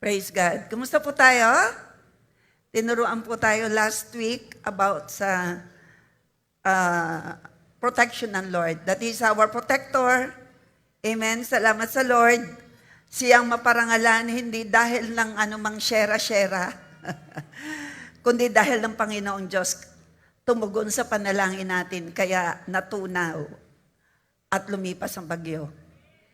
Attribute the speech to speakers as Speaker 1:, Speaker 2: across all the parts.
Speaker 1: Praise God. Kumusta po tayo? Tinuruan po tayo last week about sa protection ng Lord. That is our protector. Amen. Salamat sa Lord. Siyang maparangalan, hindi dahil ng anumang shera-shera, kundi dahil ng Panginoong Diyos tumugon sa panalangin natin, kaya natunaw at lumipas ang bagyo.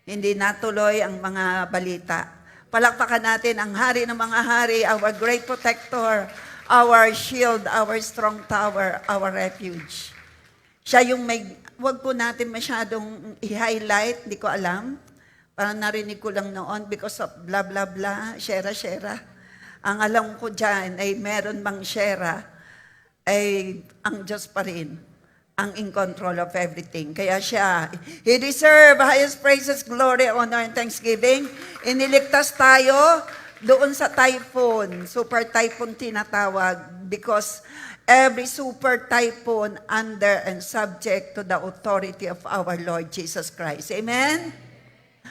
Speaker 1: Hindi natuloy ang mga balita. Palakpakan natin ang Hari ng mga hari, our great protector, our shield, our strong tower, our refuge. Siya yung wag po natin masyadong i-highlight, di ko alam. Parang narinig ko lang noon because of blah, blah, blah, shera-shera. Ang alam ko dyan ay meron bang shera, ay ang Diyos pa rin ang in control of everything. Kaya siya, He deserves highest praises, glory, honor, and thanksgiving. Iniligtas tayo doon sa typhoon, super typhoon tinatawag, because every super typhoon under and subject to the authority of our Lord Jesus Christ. Amen?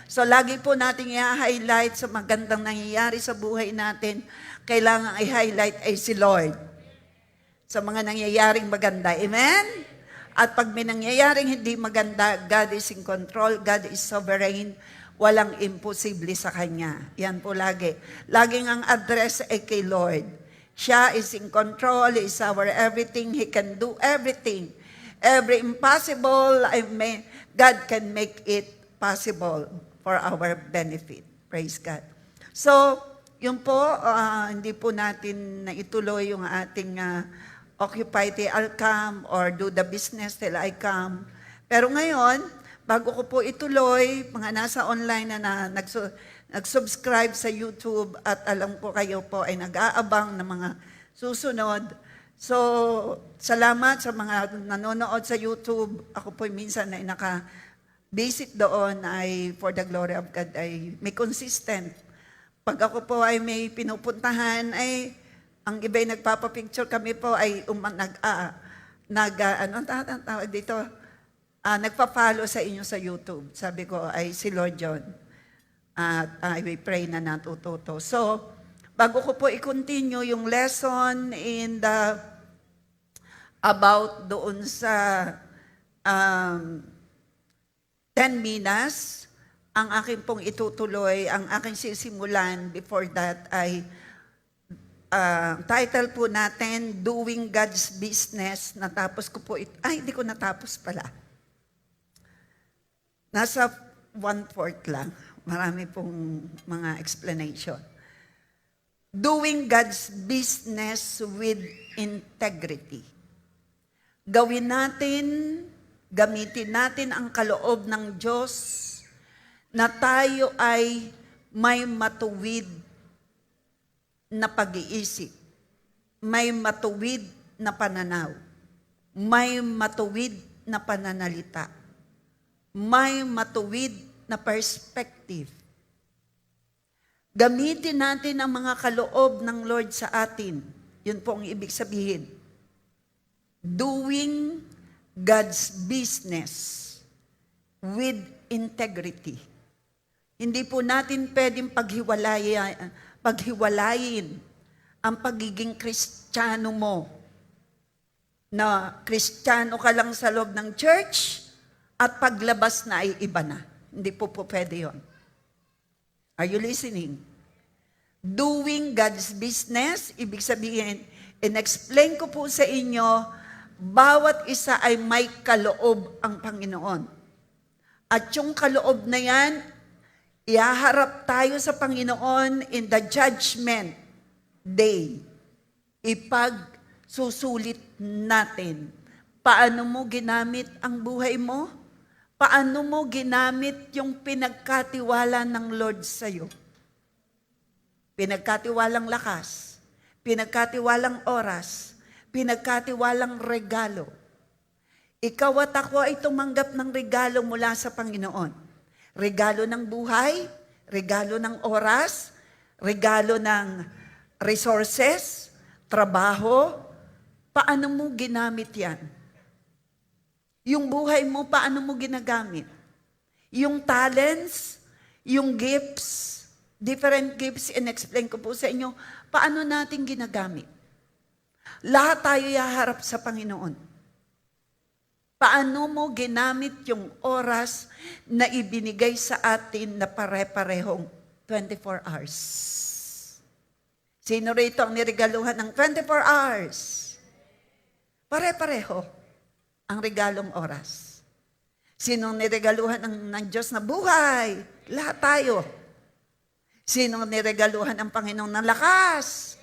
Speaker 1: So lagi po natin i-highlight sa magandang nangyayari sa buhay natin, kailangan i-highlight ay si Lord. Sa mga nangyayaring maganda. Amen? At pag may nangyayaring hindi maganda, God is in control, God is sovereign, walang imposible sa Kanya. Yan po lagi. Laging ang address ay kay Lord. Siya is in control, He is our everything, He can do everything. Every impossible, God can make it possible for our benefit. Praise God. So, yun po, hindi po natin naituloy yung ating occupy till I'll come or do the business till I come. Pero ngayon, bago ko po ituloy, mga nasa online na nag-subscribe sa YouTube at alam ko kayo po ay nag-aabang ng mga susunod. So, salamat sa mga nanonood sa YouTube. Ako po minsan ay naka-visit doon ay for the glory of God ay may consistent. Pag ako po ay may pinupuntahan ay ang iba'y nagpapapicture, kami po ay nagpa-follow sa inyo sa YouTube. Sabi ko ay si Lord John. At I will pray na natututo. So, bago ko po i-continue yung lesson about doon sa 10 minas, ang aking pong itutuloy, ang aking sisimulan before that ay title po natin, Doing God's Business. Natapos ko po hindi ko natapos pala. Nasa 1/4 lang. Marami pong mga explanation. Doing God's Business with Integrity. Gawin natin, gamitin natin ang kaloob ng Diyos na tayo ay may matuwid na pag-iisip, may matuwid na pananaw, may matuwid na pananalita, may matuwid na perspective. Gamitin natin ang mga kaloob ng Lord sa atin. Yun po ang ibig sabihin. Doing God's business with integrity. Hindi po natin pwedeng paghiwalayin ang pagiging Kristiyano mo, na Kristiyano ka lang sa loob ng church at paglabas na ay iba na. Hindi po pwede yun. Are you listening? Doing God's business, ibig sabihin, in-explain ko po sa inyo, bawat isa ay may kaloob ang Panginoon. At yung kaloob na yan, ihaharap tayo sa Panginoon in the judgment day. Ipagsusulit natin. Paano mo ginamit ang buhay mo? Paano mo ginamit yung pinagkatiwala ng Lord sa'yo? Pinagkatiwalang lakas, pinagkatiwalang oras, pinagkatiwalang regalo. Ikaw at ako ay tumanggap ng regalo mula sa Panginoon. Regalo ng buhay, regalo ng oras, regalo ng resources, trabaho. Paano mo ginamit yan? Yung buhay mo, paano mo ginagamit? Yung talents, yung gifts, different gifts, in-explain ko po sa inyo, paano natin ginagamit. Lahat tayo yaharap sa Panginoon. Paano mo ginamit yung oras na ibinigay sa atin na pare-parehong 24 hours? Sino rito ang niregaluhan ng 24 hours? Pare-pareho ang regalong oras. Sinong niregaluhan ng Diyos na buhay? Lahat tayo. Sinong niregaluhan ng Panginoon ng lakas?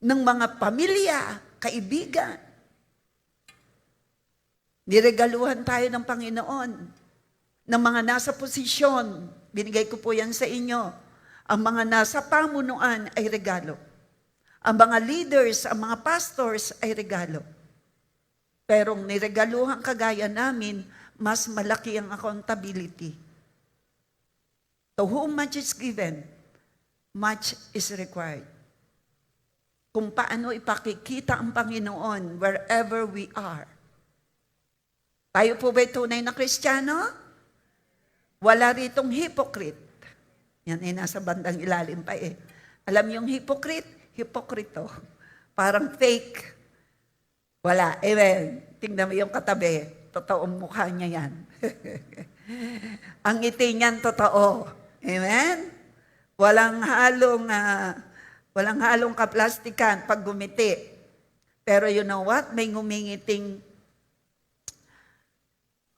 Speaker 1: Ng mga pamilya, kaibigan. Niregaluhan tayo ng Panginoon ng mga nasa posisyon. Binigay ko po yan sa inyo. Ang mga nasa pamunuan ay regalo. Ang mga leaders, ang mga pastors ay regalo. Pero niregaluhan kagaya namin, mas malaki ang accountability. To whom much is given, much is required. Kung paano ipakikita ang Panginoon wherever we are. Tayo po ba'y tunay na Kristiyano? Wala ritong hypocrite. Yan ay nasa bandang ilalim pa eh. Alam yung hypocrite? Hipokrito. Parang fake. Wala. Amen. Tingnan mo yung katabi. Totoong mukha niya yan. Ang ngiti niyan totoo. Amen? Walang halong kaplastikan pag gumiti. Pero you know what? May ngumingiting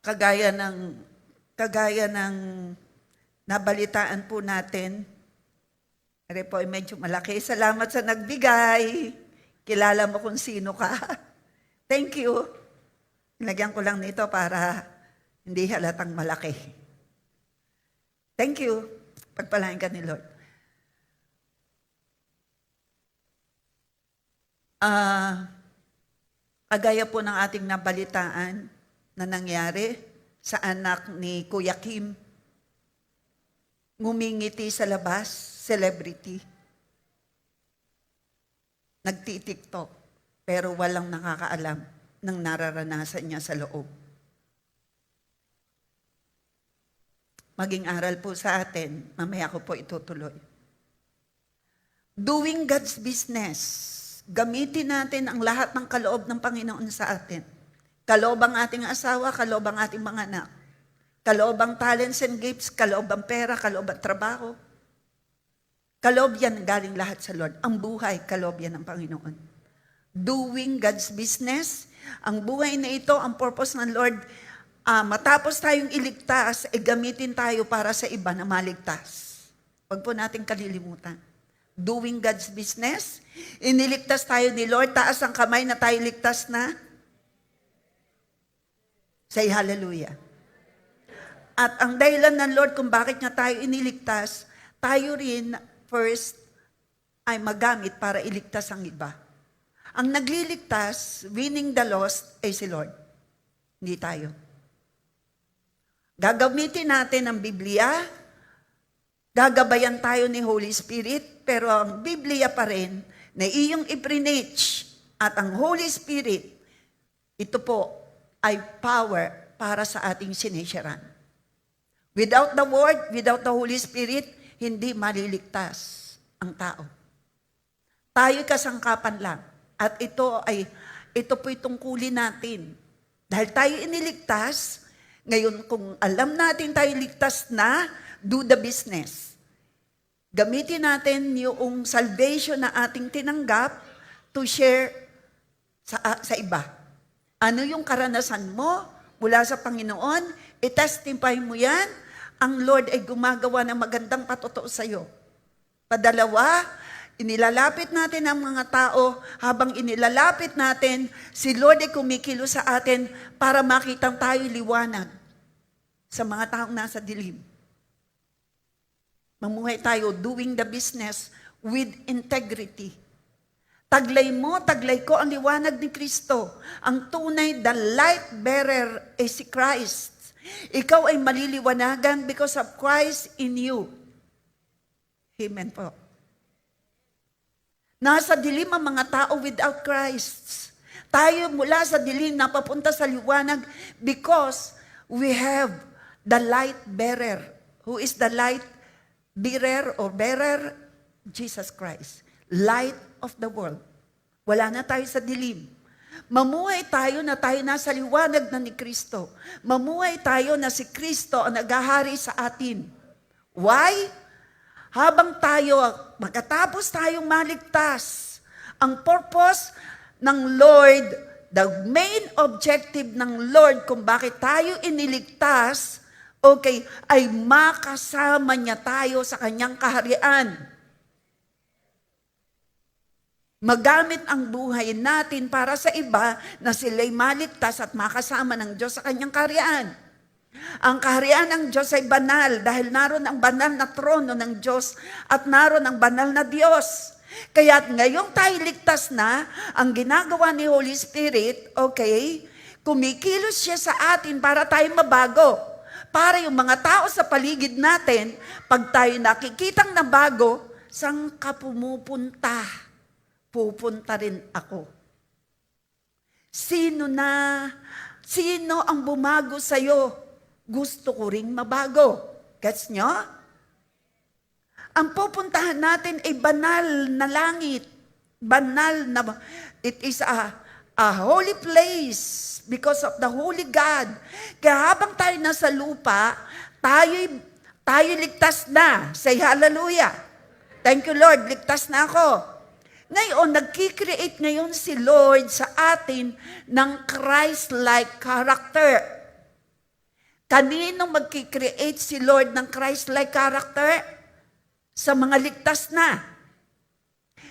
Speaker 1: kagaya ng nabalitaan po natin. Pero po ay medyo malaki. Salamat sa nagbigay. Kilala mo kung sino ka. Thank you. Nilagyan ko lang nito para hindi halatang malaki. Thank you. Pagpalain ka ni Lord. Kagaya po ng ating nabalitaan na nangyari sa anak ni Kuya Kim. Ngumingiti sa labas, celebrity. Nagti-TikTok, pero walang nakakaalam ng nararanasan niya sa loob. Maging aral po sa atin, mamaya ko po itutuloy. Doing God's business. Gamitin natin ang lahat ng kaloob ng Panginoon sa atin. Kaloob ang ating asawa, kaloob ang ating mga anak. Kaloob ang talents and gifts, kaloob ang pera, kaloob ang trabaho. Kaloob yan galing lahat sa Lord. Ang buhay, kaloob yan ng Panginoon. Doing God's business. Ang buhay na ito, ang purpose ng Lord, matapos tayong iligtas, gamitin tayo para sa iba na maligtas. Huwag po natin kalilimutan. Doing God's business. Iniligtas tayo ni Lord. Taas ang kamay na tayo ligtas na. Say hallelujah. At ang dahilan ng Lord kung bakit nga tayo iniligtas, tayo rin first ay magamit para iligtas ang iba. Ang nagliligtas, winning the lost, ay si Lord. Hindi tayo. Gagamitin natin ang Biblia, gagabayan tayo ni Holy Spirit, pero ang Biblia pa rin na iyong i-preach at ang Holy Spirit, ito po ay power para sa ating sinisyaran. Without the Word, without the Holy Spirit, hindi maliligtas ang tao. Tayo'y kasangkapan lang. At ito po'y tungkulin natin. Dahil tayo iniligtas, ngayon kung alam natin tayo ligtas na, do the business. Gamitin natin yung salvation na ating tinanggap to share sa iba. Ano yung karanasan mo mula sa Panginoon? I-testify mo yan. Ang Lord ay gumagawa ng magandang patotoo sa iyo. Padalawa, inilalapit natin ang mga tao. Habang inilalapit natin, si Lord ay kumikilo sa atin para makitang tayo liwanag sa mga taong nasa dilim. Mamuhay tayo doing the business with integrity. Taglay mo, taglay ko ang liwanag ni Kristo. Ang tunay, the light bearer ay si Christ. Ikaw ay maliliwanagan because of Christ in you. Amen po. Nasa dilim ang mga tao without Christ. Tayo mula sa dilim na papunta sa liwanag because we have the light bearer. Who is the light bearer, Jesus Christ. Light of the world. Wala na tayo sa dilim. Mamuhay tayo na tayo nasa liwanag na ni Kristo. Mamuhay tayo na si Kristo ang naghahari sa atin. Why? Habang tayo, magkatapos tayong maligtas, ang purpose ng Lord, the main objective ng Lord kung bakit tayo iniligtas, okay, ay makasama niya tayo sa kanyang kaharian. Magamit ang buhay natin para sa iba na sila'y maligtas at makasama ng Diyos sa kanyang kaharian. Ang kaharian ng Diyos ay banal dahil naroon ang banal na trono ng Diyos at naroon ang banal na Diyos. Kaya ngayong tayo ligtas na, ang ginagawa ni Holy Spirit, okay, kumikilos siya sa atin para tayo mabago. Para yung mga tao sa paligid natin, pag tayo nakikitang nabago, saan ka pumupunta? Pupunta rin ako. Sino ang bumago sa'yo? Gusto ko ring mabago. Gets nyo? Ang pupuntahan natin ay banal na langit. Banal na, it is a holy place because of the holy God. Kaya habang tayo nasa lupa, tayo ligtas na. Say hallelujah. Thank you Lord, ligtas na ako. Ngayon, nagkikreate ngayon si Lord sa atin ng Christ-like character. Kanino magkikreate si Lord ng Christ-like character? Sa mga ligtas na.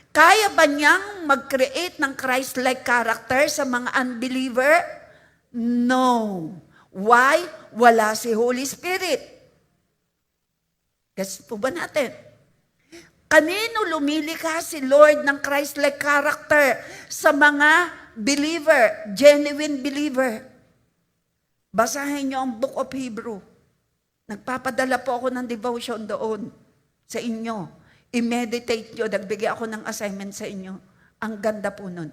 Speaker 1: Kaya ba niyang mag-create ng Christ-like character sa mga unbeliever? No. Why? Wala si Holy Spirit. Guess po ba natin? Kanino lumilikha si Lord ng Christ-like character? Sa mga believer, genuine believer. Basahin niyo ang Book of Hebrew. Nagpapadala po ako ng devotion doon sa inyo. I-meditate nyo, nagbigay ako ng assignment sa inyo. Ang ganda po nun.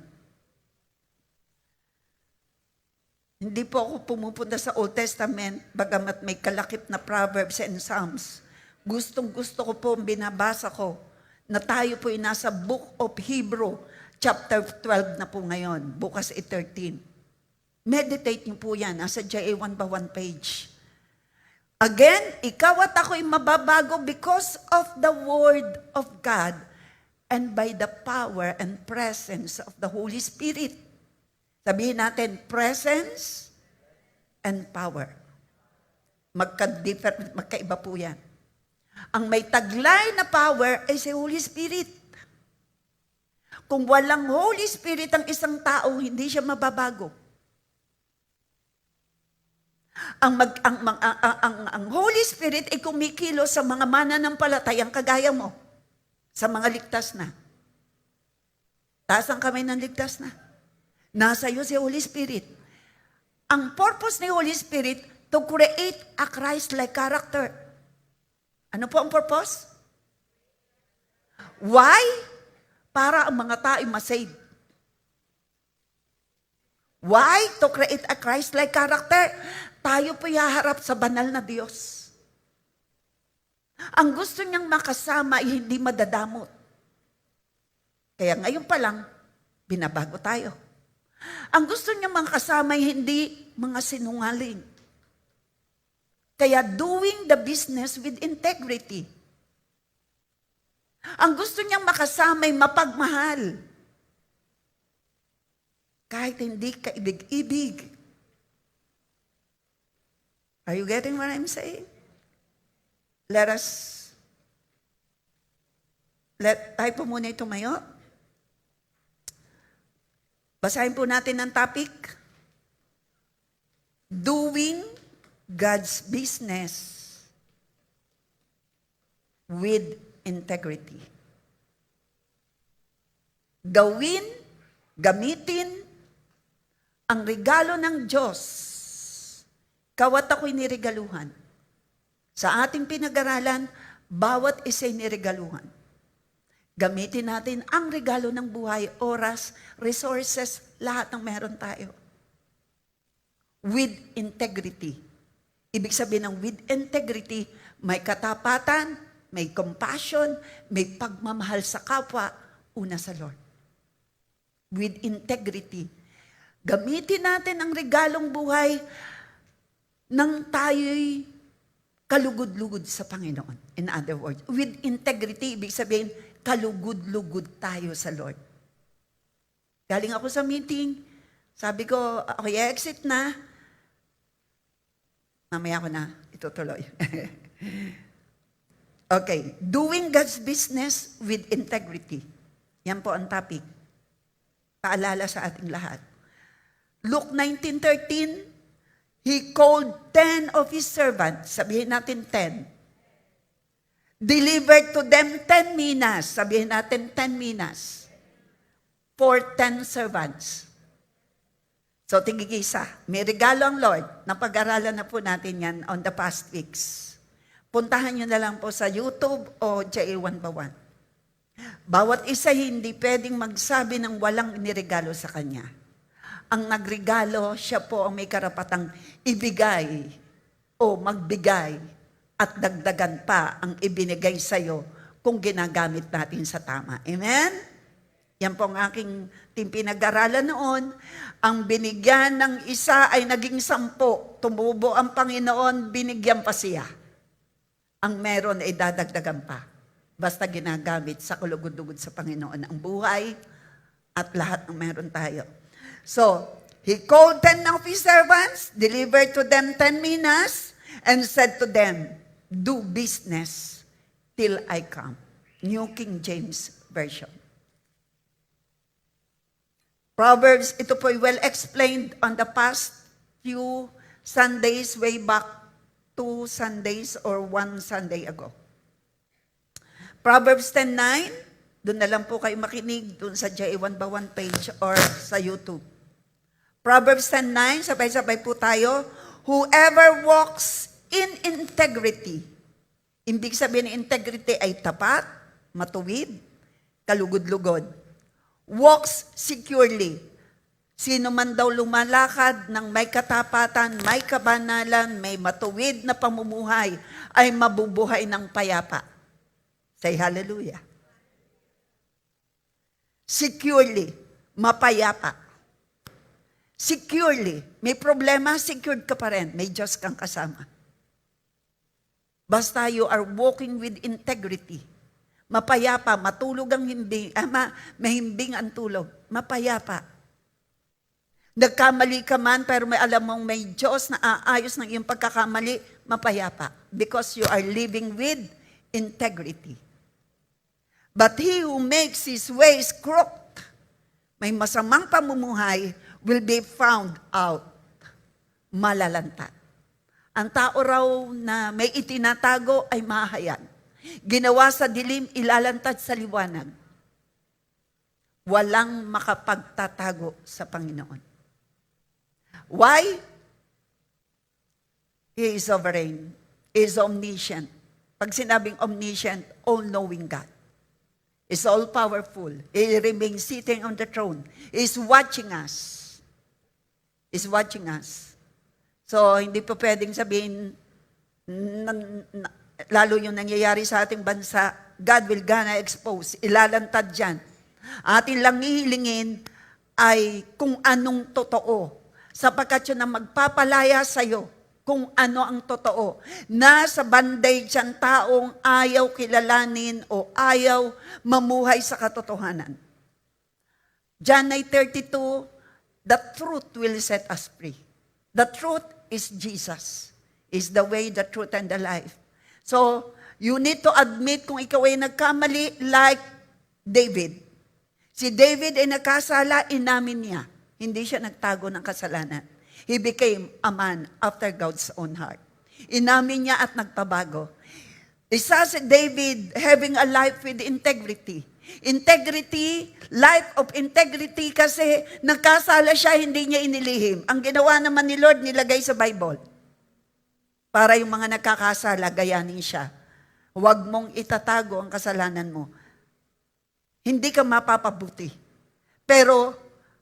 Speaker 1: Hindi po ako pumupunta sa Old Testament, bagamat may kalakip na Proverbs and Psalms. Gustong-gusto ko po, binabasa ko, na tayo po ay nasa Book of Hebrew, chapter 12 na po ngayon, bukas 13. Meditate nyo po yan, nasa JA1 ba 1 page. Again, ikaw at ako'y mababago because of the Word of God and by the power and presence of the Holy Spirit. Sabihin natin, presence and power. Magkaiba po yan. Ang may taglay na power ay si Holy Spirit. Kung walang Holy Spirit ang isang tao, hindi siya mababago. Ang Holy Spirit ay kumikilos sa mga mananampalatayang kagaya mo, sa mga ligtas na. Taas ang kamay ng ligtas na. Nasa iyo si Holy Spirit. Ang purpose ni Holy Spirit to create a Christ-like character. Ano po ang purpose? Why? Para ang mga tao ay masave. Why? To create a Christ-like character. Tayo po haharap sa banal na Diyos. Ang gusto niyang makasama ay hindi madadamot. Kaya ngayon pa lang, binabago tayo. Ang gusto niyang makasama ay hindi mga sinungaling. Kaya doing the business with integrity. Ang gusto niyang makasama ay mapagmahal. Kahit hindi kaibig-ibig. Are you getting what I'm saying? Tayo po muna tumayo. Basahin po natin ang topic. Doing God's business with integrity. Gamitin ang regalo ng Diyos. Kawat ako'y niregaluhan. Sa ating pinag-aralan, bawat isa'y niregaluhan. Gamitin natin ang regalo ng buhay, oras, resources, lahat ng meron tayo. With integrity. Ibig sabihin ng with integrity, may katapatan, may compassion, may pagmamahal sa kapwa, una sa Lord. With integrity. Gamitin natin ang regalong buhay nang tayo'y kalugod-lugod sa Panginoon. In other words, with integrity, ibig sabihin, kalugod-lugod tayo sa Lord. Galing ako sa meeting, sabi ko, okay, exit na. Mamaya ko na itutuloy. Okay, doing God's business with integrity. Yan po ang topic. Paalala sa ating lahat. Luke 19:13, He called 10 of His servants. Sabihin natin 10. Delivered to them 10 minas. Sabihin natin 10 minas. For 10 servants. So, tigigisa. May regalo ang Lord. Napag-aralan na po natin yan on the past weeks. Puntahan nyo na lang po sa YouTube o JA1 Bawat isa hindi pwedeng magsabi ng walang niregalo sa kanya. Ang nagregalo, siya po ang may karapatang ibigay o magbigay at dagdagan pa ang ibinigay sa'yo kung ginagamit natin sa tama. Amen? Yan po ang aking pinag-aralan noon. Ang binigyan ng isa ay naging 10. Tumubo ang Panginoon, binigyan pa siya. Ang meron ay dadagdagan pa. Basta ginagamit sa kalugod-lugod sa Panginoon ang buhay at lahat ng meron tayo. So, He called 10 of His servants, delivered to them 10 minas, and said to them, do business till I come. New King James Version. Proverbs, ito po ay well explained on the past few Sundays, way back 2 Sundays or 1 Sunday ago. Proverbs 10:9, doon na lang po kayo makinig, doon sa JA1 page or sa YouTube. Proverbs 10:9, sabay-sabay po tayo, whoever walks in integrity. Ibig sabihin ng integrity ay tapat, matuwid, kalugod-lugod. Walks securely. Sino man daw lumalakad ng may katapatan, may kabanalan, may matuwid na pamumuhay, ay mabubuhay ng payapa. Say hallelujah. Securely, mapayapa. Securely, may problema, secured ka pa rin. May Diyos kang kasama. Basta you are walking with integrity. Mapayapa, matulog ang himbing, mahimbing ang tulog. Mapayapa. Nagkamali ka man, pero may alam mong may Diyos na aayos ng iyong pagkakamali, mapayapa. Because you are living with integrity. But he who makes his ways crooked, may masamang pamumuhay, will be found out. Malalantad. Ang tao raw na may itinatago ay mahahayan. Ginawa sa dilim, ilalantad sa liwanag. Walang makapagtatago sa Panginoon. Why? He is sovereign. He is omniscient. Pag sinabing omniscient, all-knowing God. Is all-powerful. He remains sitting on the throne. He is watching us. Is watching us. So, hindi po pwedeng sabihin, lalo yung nangyayari sa ating bansa, God will gonna expose, ilalantad dyan. Atin lang hihilingin ay kung anong totoo, sapagkat yun ang magpapalaya sa'yo kung ano ang totoo. Nasa bandage ang taong ayaw kilalanin o ayaw mamuhay sa katotohanan. John 9:32, the truth will set us free. The truth is Jesus. Is the way, the truth, and the life. So, you need to admit kung ikaw ay nagkamali like David. Si David ay nagkasala, inamin niya. Hindi siya nagtago ng kasalanan. He became a man after God's own heart. Inamin niya at nagpabago. Isa si David having a life with integrity. Integrity, life of integrity kasi nagkasala siya, hindi niya inilihim. Ang ginawa naman ni Lord, nilagay sa Bible. Para yung mga nagkakasala, gayanin siya. Huwag mong itatago ang kasalanan mo. Hindi ka mapapabuti. Pero,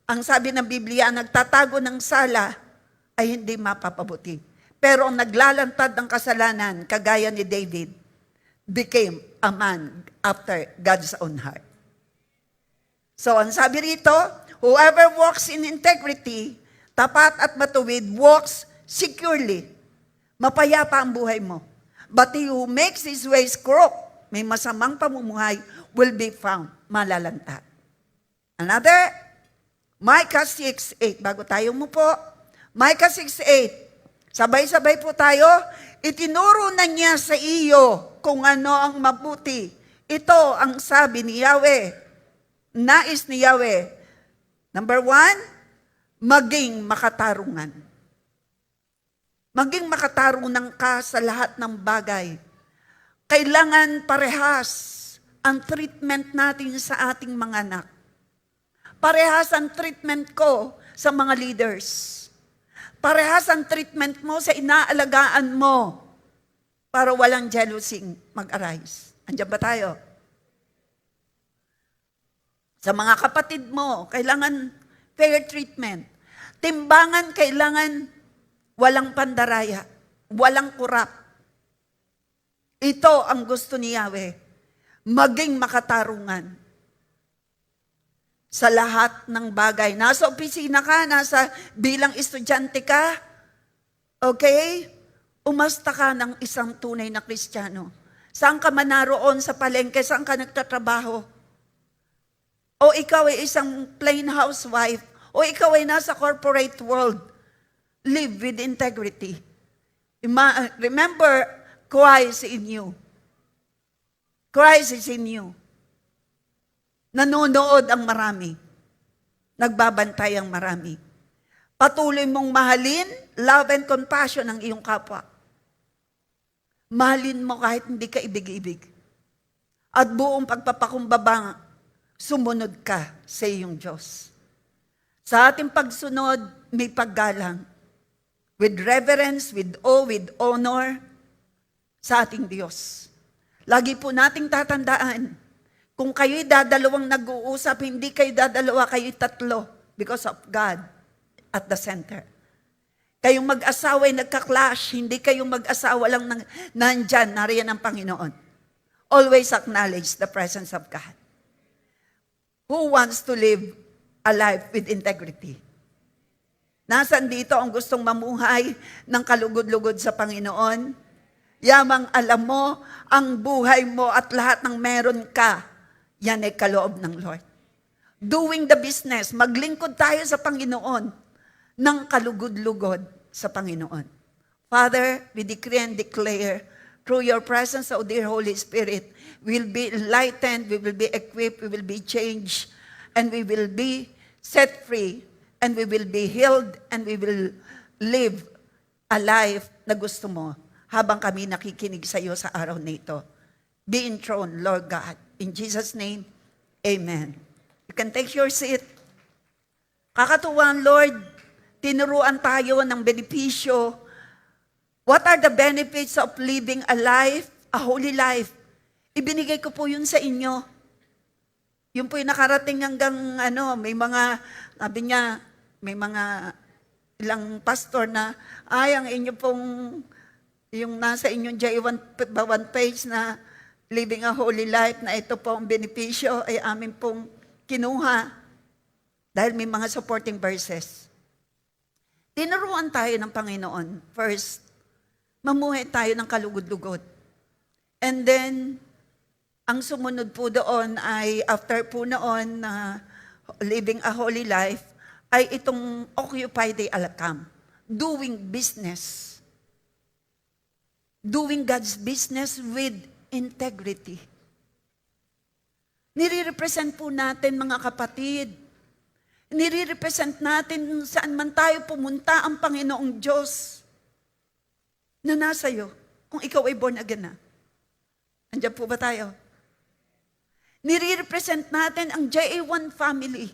Speaker 1: ang sabi ng Biblia, ang nagtatago ng sala ay hindi mapapabuti. Pero ang naglalantad ng kasalanan, kagaya ni David, became a man after God's own heart. So, ang sabi rito, whoever walks in integrity, tapat at matuwid, walks securely. Mapayapa ang buhay mo. But he who makes his ways crooked, may masamang pamumuhay, will be found malalanta. Another, Micah 6:8. Bago tayo umupo, Micah 6:8. Sabay-sabay po tayo. Itinuro na niya sa iyo kung ano ang mabuti. Ito ang sabi ni Yahweh. Nais ni Yahweh. Number 1, maging makatarungan. Maging makatarungan ka sa lahat ng bagay. Kailangan parehas ang treatment natin sa ating mga anak. Parehas ang treatment ko sa mga leaders. Parehas ang treatment mo sa inaalagaan mo para walang jealousy mag-arise. Andiyan ba tayo? Sa mga kapatid mo, kailangan fair treatment. Timbangan, kailangan walang pandaraya, walang kurap. Ito ang gusto ni Yahweh, maging makatarungan sa lahat ng bagay. Nasa opisina ka, nasa bilang estudyante ka, okay? Umasta ka ng isang tunay na Kristiyano. Saan ka man naroon sa palengke, saan ka nagtatrabaho? O ikaw ay isang plain housewife, o ikaw ay nasa corporate world, live with integrity. Remember, Christ in you. Christ is in you. Nanonood ang marami. Nagbabantay ang marami. Patuloy mong mahalin, love and compassion ang iyong kapwa. Mahalin mo kahit hindi ka ibig-ibig. At buong pagpapakumbaba, sumunod ka sa iyong Diyos. Sa ating pagsunod, may paggalang. With reverence, with awe, with honor, sa ating Diyos. Lagi po nating tatandaan, kung kayo'y dadalawang nag-uusap, hindi kayo dadalawa, kayo'y tatlo because of God at the center. Kayong mag-asawa'y nagka-clash, hindi kayong mag-asawa lang nandyan, nariyan ang Panginoon. Always acknowledge the presence of God. Who wants to live a life with integrity? Nasaan dito ang gustong mamuhay ng kalugod-lugod sa Panginoon? Yamang alam mo, ang buhay mo at lahat ng meron ka, yan ay kaloob ng Lord. Doing the business, maglingkod tayo sa Panginoon ng kalugod-lugod sa Panginoon. Father, we decree and declare, through your presence, O dear Holy Spirit, we will be enlightened, we will be equipped, we will be changed, and we will be set free, and we will be healed, and we will live a life na gusto mo habang kami nakikinig sa iyo sa araw na ito. Be enthroned, Lord God. In Jesus' name, amen. You can take your seat. Kakatuwang, Lord, tinuruan tayo ng benepisyo. What are the benefits of living a life, a holy life? Ibinigay ko po yun sa inyo. Yun po yung nakarating hanggang, may mga, sabi niya, may mga ilang pastor na, ang inyo pong, yung nasa inyong J1 page na, living a holy life, na ito po ang benepisyo ay amin pong kinuha dahil may mga supporting verses. Tinuruan tayo ng Panginoon. First, mamuhay tayo ng kalugod-lugod. And then, ang sumunod po doon ay, after po noon, living a holy life, ay itong occupy the alakam. Doing business. Doing God's business with integrity. Nire-represent po natin, mga kapatid. Nire-represent natin saan man tayo pumunta ang Panginoong Diyos na nasa iyo. Kung ikaw ay born again na. Andiyan po ba tayo? Nire-represent natin ang JA1 family.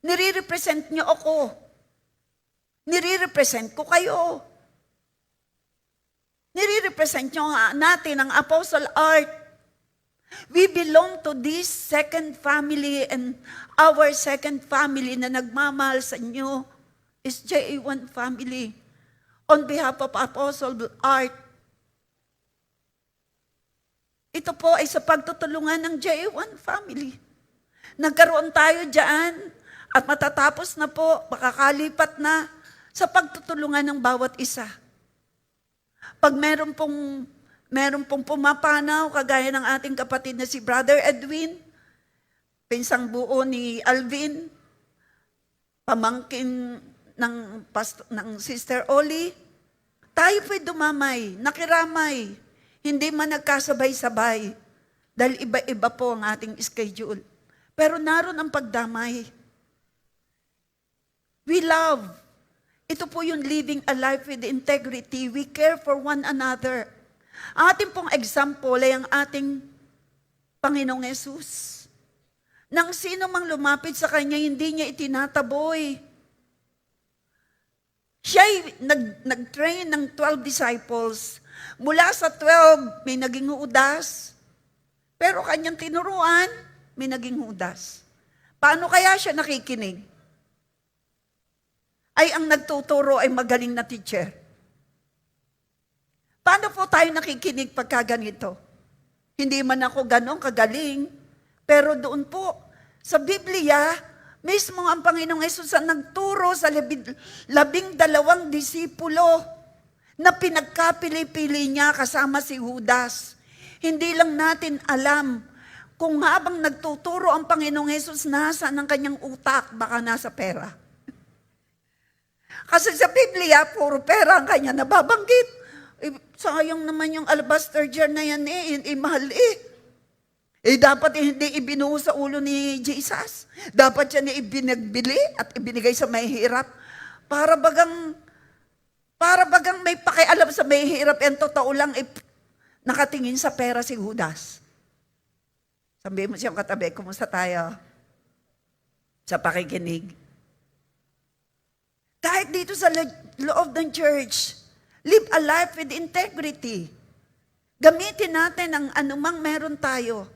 Speaker 1: Nire-represent niyo ako. Nire-represent ko kayo. Nire-represent nyo natin ang Apostle Art. We belong to this second family, and our second family na nagmamahal sa inyo is JA1 family. On behalf of Apostle Art, Ito po ay sa pagtutulungan ng J1 family. Nagkaroon tayo dyan at matatapos na po, makakalipat na sa pagtutulungan ng bawat isa. Pag meron pong pumapanaw, kagaya ng ating kapatid na si Brother Edwin, pinsang buo ni Alvin, pamangkin ng Sister Oli, tayo po'y dumamay, nakiramay, hindi man nagkasabay-sabay, dahil iba-iba po ang ating schedule. Pero naroon ang pagdamay. We love. Ito po yung living a life with integrity. We care for one another. Ang ating pong example ay ang ating Panginoong Yesus. Nang sino mang lumapit sa Kanya, hindi niya itinataboy. Siya'y nag-train ng 12 disciples. Mula sa 12, may naging Judas. Pero kanyang tinuruan, may naging Judas. Paano kaya siya nakikinig? Ay ang nagtuturo ay magaling na teacher. Paano po tayo nakikinig pagka ganito? Hindi man ako ganong kagaling, pero doon po, sa Biblia, mismo ang Panginoong Hesus ang nagturo sa 12 disipulo na pinagkapili-pili niya kasama si Judas. Hindi lang natin alam kung habang nagtuturo ang Panginoong Hesus, nasa ng kanyang utak, baka nasa pera. Kasi sa Biblia, puro pera ang kanya nababanggit. Sayang naman yung alabaster jar na yan mahal dapat hindi ibinuho sa ulo ni Jesus. Dapat yan ibinagbili at ibinigay sa may hirap. Para bagang may pakialam sa may hirap, yan totoo lang nakatingin sa pera si Judas. Sabihin mo siyang katabi, kumusta tayo? Sa pakikinig. Kahit dito sa loob ng church, live a life with integrity. Gamitin natin ang anumang meron tayo.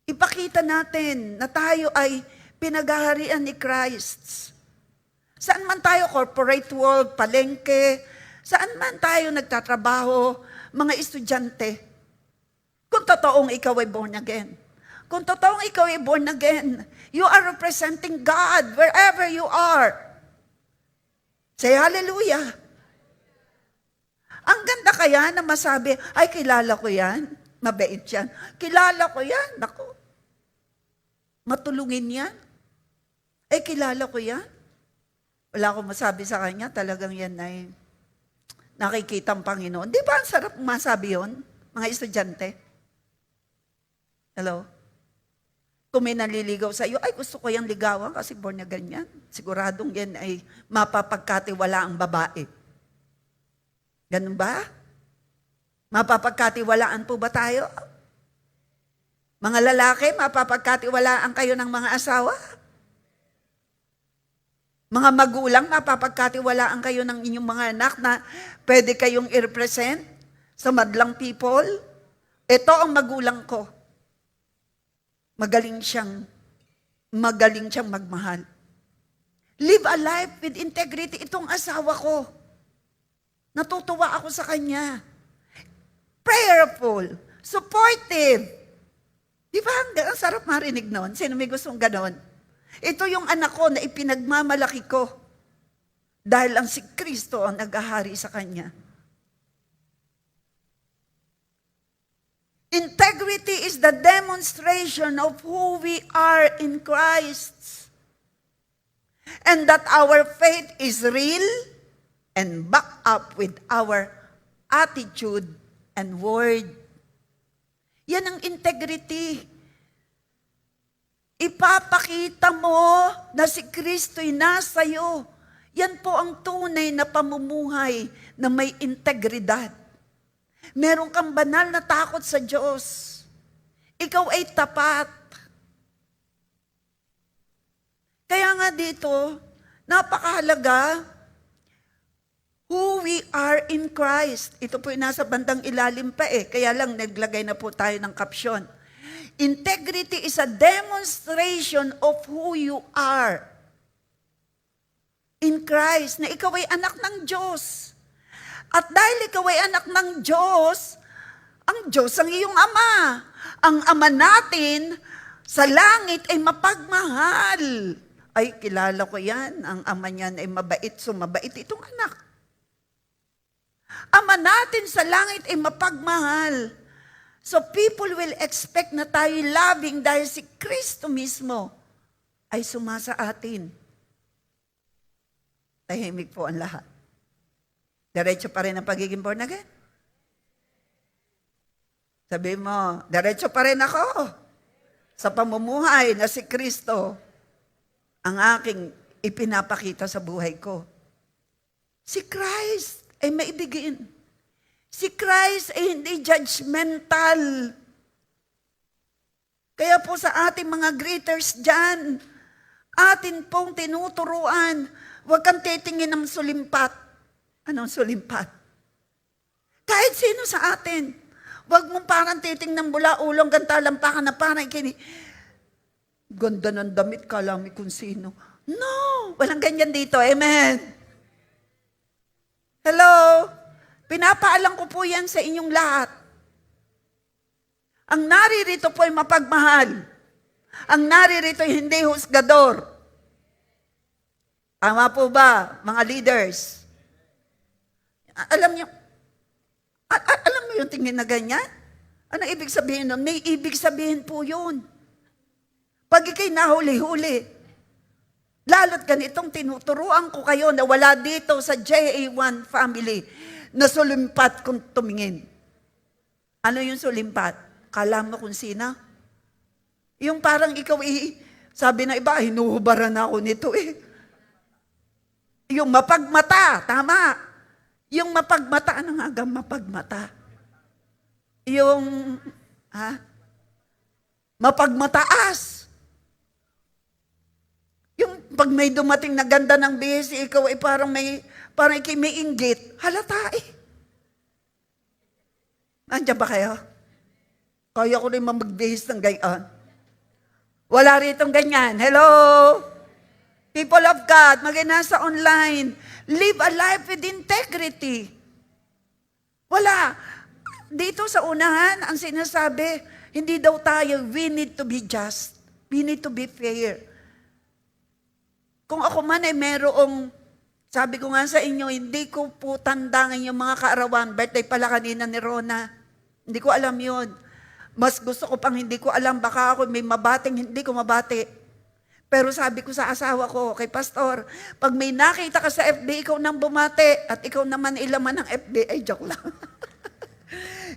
Speaker 1: Ipakita natin na tayo ay pinaghaharian ni Christ. Saan man tayo, corporate world, palengke, saan man tayo nagtatrabaho, mga estudyante. Kung totoong ikaw ay born again. Kung totoong ikaw ay born again, you are representing God wherever you are. Say hallelujah. Ang ganda kaya na masabi, ay kilala ko yan, mabait yan. Kilala ko yan, naku. Matulungin yan. Ay kilala ko yan. Wala akong masabi sa kanya, talagang yan ay nakikita ang Panginoon. Di ba ang sarap masabi yun, mga estudyante? Hello? Kung may naliligaw sa iyo, ay gusto ko yung ligawan kasi born na ganyan. Siguradong yan ay mapapagkatiwala ang babae. Ganun ba? Mapapagkatiwalaan po ba tayo? Mga lalaki, mapapagkatiwalaan kayo ng mga asawa? Mga magulang, mapapagkatiwalaan kayo ng inyong mga anak na pwede kayong i-represent sa madlang people? Ito ang magulang ko. Magaling siyang magmahal. Live a life with integrity. Itong asawa ko. Natutuwa ako sa kanya. Prayerful. Supportive. Di ba? Ang sarap marinig noon. Sino may gustong ganon? Ito yung anak ko na ipinagmamalaki ko. Dahil ang si Kristo ang naghahari sa kanya. Integrity is the demonstration of who we are in Christ. And that our faith is real and backed up with our attitude and word. Yan ang integrity. Ipapakita mo na si Kristo'y nasa iyo. Yan po ang tunay na pamumuhay na may integridad. Meron kang banal na takot sa Diyos. Ikaw ay tapat. Kaya nga dito, napakahalaga, who we are in Christ. Ito po yung nasa bandang ilalim pa kaya lang naglagay na po tayo ng caption. Integrity is a demonstration of who you are in Christ, na ikaw ay anak ng Diyos. At dahil ikaw ay anak ng Diyos, Ang Diyos ang iyong Ama. Ang Ama natin sa langit ay mapagmahal. Ay, kilala ko yan. Ang Ama niyan ay mabait, sumabait itong anak. Ama natin sa langit ay mapagmahal. So people will expect na tayo loving dahil si Kristo mismo ay sumasa atin. Tahimik po ang lahat. Diretso pa rin ang pagiging born again. Sabi mo, diretso pa rin ako sa pamumuhay na si Kristo ang aking ipinapakita sa buhay ko. Si Christ ay maibigin. Si Christ ay hindi judgmental. Kaya po sa ating mga greeters dyan, atin pong tinuturuan, huwag kang titingin ng sulimpat. Anong sulimpat? Kahit sino sa atin. Huwag mong parang titing ng bula-ulong, gantalampakan na parang ganda ng damit, kalami kung sino. No! Walang ganyan dito. Amen. Hello? Pinapaalam ko po yan sa inyong lahat. Ang naririto po ay mapagmahal. Ang naririto ay hindi husgador. Tama po ba, mga leaders? Alam niyo, alam mo yung tingin na ganyan? Ano ibig sabihin nun? May ibig sabihin po yun. Pag ikay nahuli-huli, lalo't ganitong tinuturuan ko kayo na wala dito sa JA1 family na sulimpat kung tumingin. Ano yung sulimpat? Kala mo kung sino? Yung parang ikaw sabi na iba, hinuhubaran ako nito Yung mapagmata, tama. Yung mapagmata, ano nga ang mapagmata? Yung, mapagmataas. Yung pag may dumating na ganda ng bihis, ikaw ay parang ikay may inggit. Halata Nandiyan ba kayo? Kaya ko rin magbihis ng gayon. Wala ritong ganyan. Hello? People of God, nasa online. Live a life with integrity. Wala. Dito sa unahan, ang sinasabi, hindi daw tayo, we need to be just. We need to be fair. Kung ako man ay merong, sabi ko nga sa inyo, hindi ko po tandangin yung mga kaarawan. Birthday pala kanina ni Rona. Hindi ko alam yun. Mas gusto ko pang hindi ko alam, baka ako may mabating, hindi ko mabati. Pero sabi ko sa asawa ko, kay Pastor, pag may nakita ka sa FB, ikaw nang bumate, at ikaw naman ilaman ng FB, ay joke lang.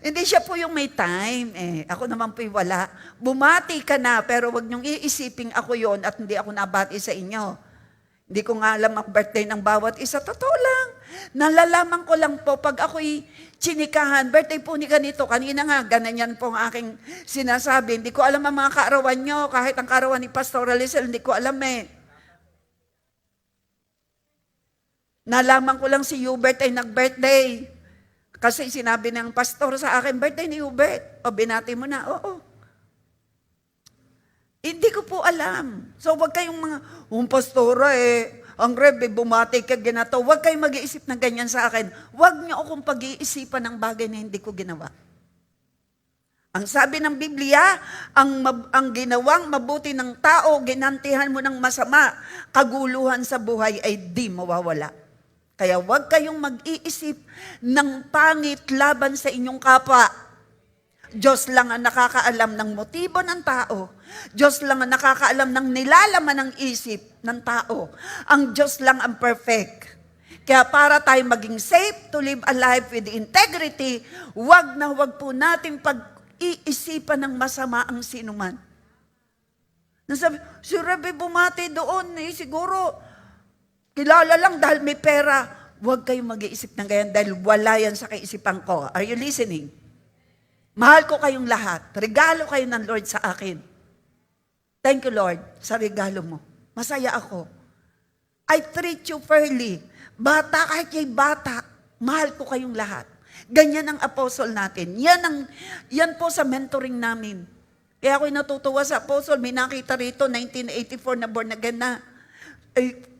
Speaker 1: Hindi siya po yung may time Ako naman po'y wala. Bumati ka na, pero wag niyong iisiping ako yon at hindi ako nabati sa inyo. Hindi ko nga alam ang birthday ng bawat isa. Totoo lang. Nalalaman ko lang po pag ako'y chinikahan, birthday po ni ganito. Kanina nga, ganyan po ang aking sinasabi. Hindi ko alam ang mga kaarawan nyo. Kahit ang kaarawan ni Pastor Alisel, hindi ko alam Nalaman ko lang si Hubert ay nag-birthday. Kasi sinabi ng pastor sa akin, birthday ni Hubert. O, binati mo na. Oo. Hindi ko po alam. So, wag kayong mga, pastora ang Rebe, bumati ka ginato. Wag kayong mag-iisip ng ganyan sa akin. Wag niyo akong pag-iisipan ng bagay na hindi ko ginawa. Ang sabi ng Biblia, ang ginawang mabuti ng tao, ginantihan mo ng masama, kaguluhan sa buhay ay di mawawala. Kaya wag kayong mag-iisip ng pangit laban sa inyong kapwa. Diyos lang ang nakakaalam ng motibo ng tao. Diyos lang ang nakakaalam ng nilalaman ng isip ng tao. Ang Diyos lang ang perfect. Kaya para tayo maging safe to live a life with integrity, wag na wag po natin pag-iisipan ng masama ang sinuman. Nasabi, si Rebe bumati doon, siguro kilala lang dahil may pera. Huwag kayong mag-iisip ng ganyan dahil wala yan sa kaisipan ko. Are you listening? Mahal ko kayong lahat. Regalo kayo ng Lord sa akin. Thank you, Lord, sa regalo mo. Masaya ako. I treat you fairly. Bata, kahit kay bata, mahal ko kayong lahat. Ganyan ang apostle natin. Yan po sa mentoring namin. Kaya ako'y natutuwa sa apostle. May nakita rito, 1984 na born again na.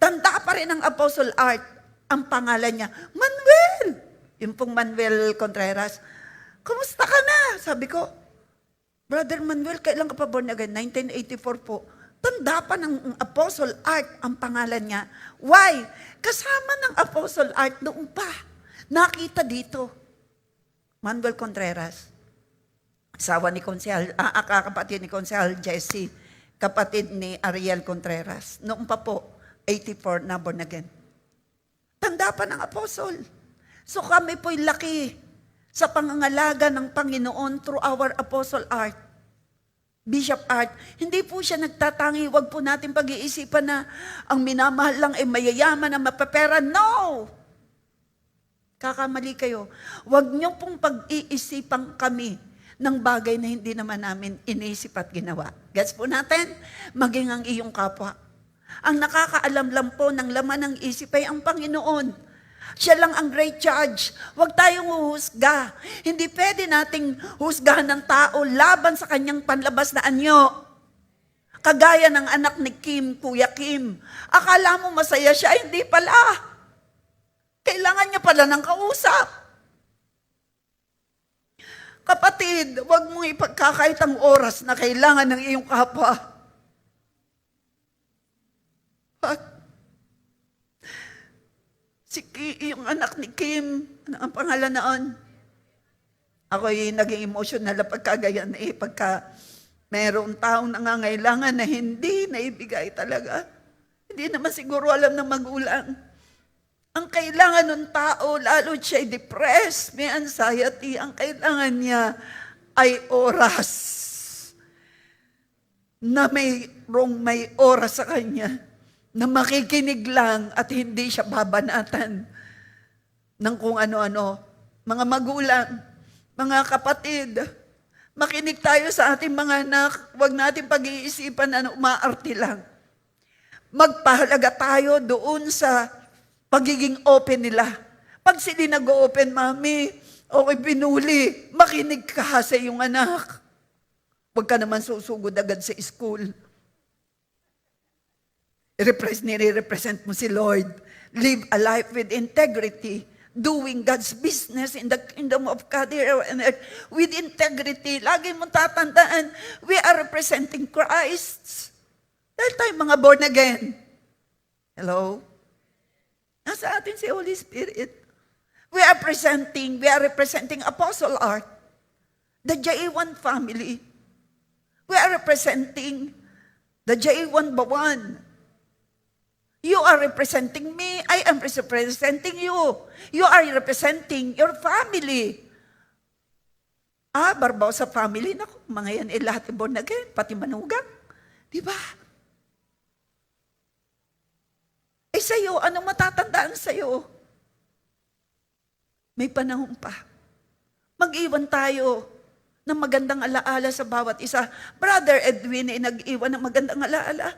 Speaker 1: Tanda pa rin ang Apostle Art. Ang pangalan niya, Manuel. Yung pong Manuel Contreras. Kumusta ka na? Sabi ko, Brother Manuel, kailan ka pa born again? 1984 po. Tanda pa ng Apostle Art ang pangalan niya. Why? Kasama ng Apostle Art noon pa. Nakita dito. Manuel Contreras. Asawa ni Konsehal, kapatid ni Konsehal Jesse. Kapatid ni Ariel Contreras. Noon pa po, 84 na born again. Tanda pa ng Apostle. So kami po'y laki sa pangangalaga ng Panginoon through our Apostle Art. Bishop Art, hindi po siya nagtatangi, wag po natin pag-iisipan na ang minamahal lang ay mayayaman na mapapera. No! Kakamali kayo. Wag niyo pong pag-iisipan kami ng bagay na hindi naman namin inisip at ginawa. Gets po natin? Maging ang iyong kapwa. Ang nakakaalam lang po ng laman ng isip ay ang Panginoon. Siya lang ang great judge. Huwag tayong huhusga. Hindi pwede nating husgahan ng tao laban sa kanyang panlabas na anyo. Kagaya ng anak ni Kim, Kuya Kim. Akala mo masaya siya, hindi pala. Kailangan niya pala ng kausap. Kapatid, huwag mong ipagkakait ang oras na kailangan ng iyong kapwa. Yung anak ni Kim, ano ang pangalan noon? Ako'y naging emotional na pagkagayan pagka mayroong taong nangangailangan na hindi naibigay talaga. Hindi naman siguro alam ng magulang. Ang kailangan ng tao, lalo siya'y depressed, may anxiety, ang kailangan niya ay oras. Na may oras sa kanya. Na makikinig lang at hindi siya babanatan ng kung ano-ano. Mga magulang, mga kapatid, makinig tayo sa ating mga anak, huwag natin pag-iisipan na umaarte lang. Magpahalaga tayo doon sa pagiging open nila. Pag sila nag-open, Mami, okay, pinuli, makinig ka sa iyong anak. Huwag ka naman susugod agad sa school. Nire-represent mo si Lord. Live a life with integrity. Doing God's business in the kingdom of God here on earth with integrity. Lagi mong tatandaan, we are representing Christ. Dahil tayo mga born again. Hello? Nasa atin si Holy Spirit. We are representing Apostle Art. The J1 family. We are representing the J1 Bawan. You are representing me. I am representing you. You are representing your family. Barbosa family. Naku, mga yan lahat born again. Pati manugang. Di ba? Sa'yo, anong matatandaan sa'yo? May panahon pa. Mag-iwan tayo ng magandang alaala sa bawat isa. Brother Edwin ay nag-iwan ng magandang alaala.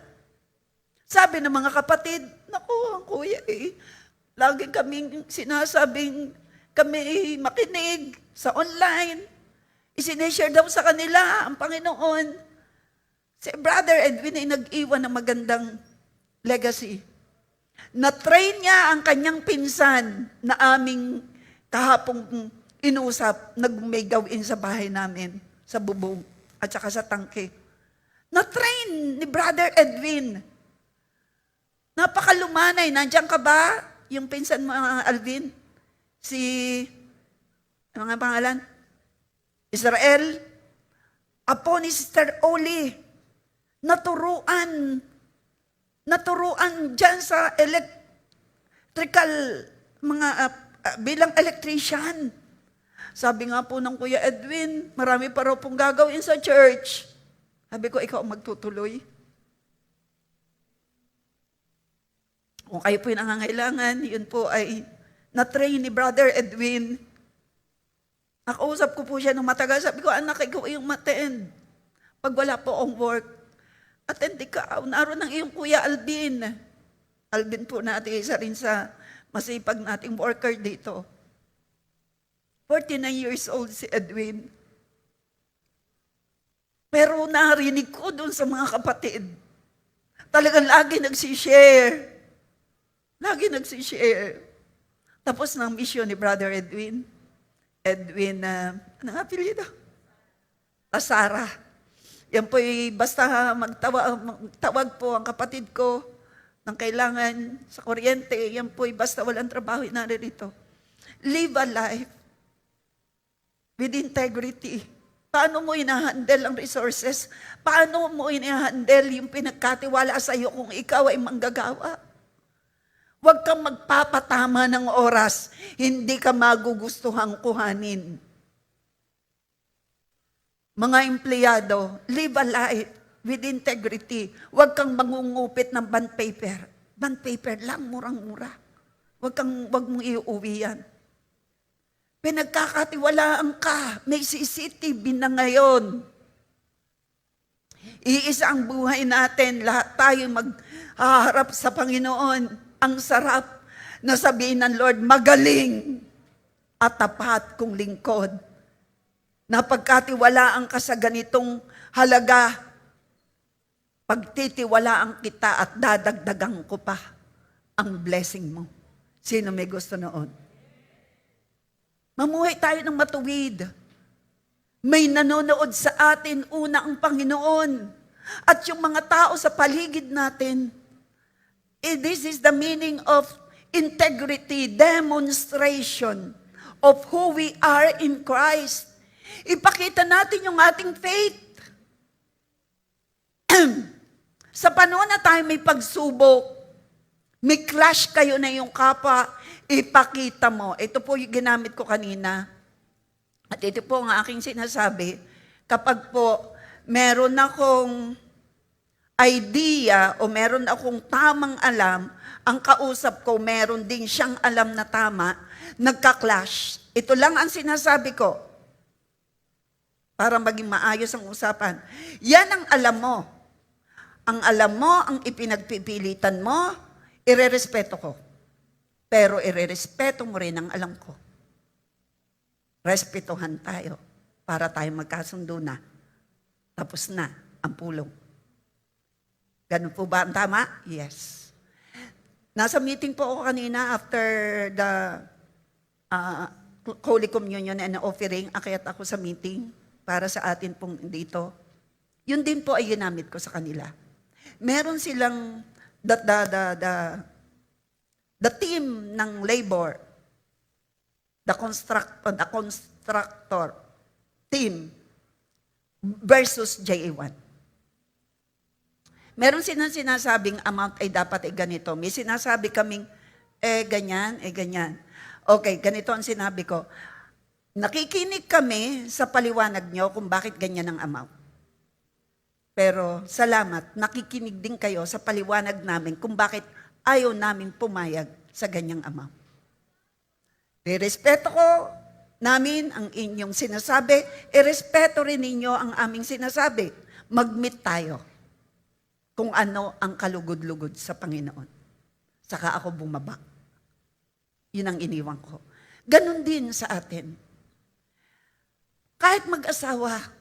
Speaker 1: Sabi ng mga kapatid, naku, ang kuya lagi kaming sinasabing kami makinig sa online. Isineshare daw sa kanila ang Panginoon. Si Brother Edwin ay nag-iwan ng magandang legacy. Na-train niya ang kanyang pinsan na aming kahapong inusap, nag-may gawin sa bahay namin, sa bubong at saka sa tangke. Na-train ni Brother Edwin. Napakalumanay. Nandiyan ka ba? Yung pinsan mo, Alvin? Ano nga pangalan? Israel? Apo ni Sister Oli. Naturuan dyan sa electrical, bilang electrician. Sabi nga po ng Kuya Edwin, marami pa raw pong gagawin sa church. Sabi ko, ikaw ang magtutuloy. Kung kayo po yung nangangailangan, yun po ay na-train ni Brother Edwin. Nakausap ko po siya nung matagal. Sabi ko, anak, ikaw yung ma-attend. Pag wala po ang work, attend ikaw. Naroon ng iyong Kuya Alvin. Alvin po natin, isa rin sa masipag nating worker dito. 49 years old si Edwin. Pero narinig ko doon sa mga kapatid. Talagang lagi nagsishare. Lagi nagsishare. Tapos ng mission ni Brother Edwin. Edwin, ano nga apelyido? Sara. Yan po'y basta magtawag po ang kapatid ko ng kailangan sa kuryente. Yan po'y basta walang trabaho, naririto. Live a life with integrity. Paano mo ina-handle ang resources? Paano mo ina-handle yung pinagkatiwala sa iyo kung ikaw ay manggagawa? Huwag kang magpapatama ng oras. Hindi ka magugustuhang kuhanin. Mga empleyado, live a life with integrity. Huwag kang mangungupit ng bond paper. Bond paper lang, murang-mura. Huwag mong iuwi yan. Pinagkakatiwalaan ka. May CCTV na ngayon. Iisa ang buhay natin. Lahat tayo maghaharap sa Panginoon. Ang sarap na sabihin ng Lord, magaling at tapat kong lingkod. Napagkatiwalaan ka sa ganitong halaga, pagtitiwalaan kita at dadagdagan ko pa ang blessing mo. Sino may gusto noon? Mamuhay tayo ng matuwid. May nanonood sa atin, una ang Panginoon. At yung mga tao sa paligid natin, this is the meaning of integrity, demonstration of who we are in Christ. Ipakita natin yung ating faith. Sa panahon na tayo may pagsubok, may clash kayo na yung kapwa, ipakita mo. Ito po yung ginamit ko kanina. At ito po ang aking sinasabi. Kapag po meron akong idea o meron akong tamang alam, ang kausap ko meron din siyang alam na tama, nagka-clash. Ito lang ang sinasabi ko para maging maayos ang usapan. Yan ang alam mo. Ang alam mo, ang ipinagpipilitan mo, irerespeto ko. Pero irerespeto mo rin ang alam ko. Respetuhan tayo para tayo magkasundo na. Tapos na ang pulong. Ganun po ba ang tama? Yes. Nasa meeting po ako kanina after the Holy Communion and offering. Akyat ako sa meeting para sa atin pong dito. Yun din po ay ginamit ko sa kanila. Meron silang the team ng labor, the constructor team versus JA1. Meron silang sinasabing amount ay dapat ay ganito. May sinasabi kaming, ganyan, ganyan. Okay, ganito ang sinabi ko. Nakikinig kami sa paliwanag nyo kung bakit ganyan ang amount. Pero salamat, nakikinig din kayo sa paliwanag namin kung bakit ayaw namin pumayag sa ganyang amount. Irespeto ko namin ang inyong sinasabi, irespeto rin ninyo ang aming sinasabi. Mag-meet tayo kung ano ang kalugod-lugod sa Panginoon. Saka ako bumaba. Yun ang iniwan ko. Ganon din sa atin. Kahit mag-asawa,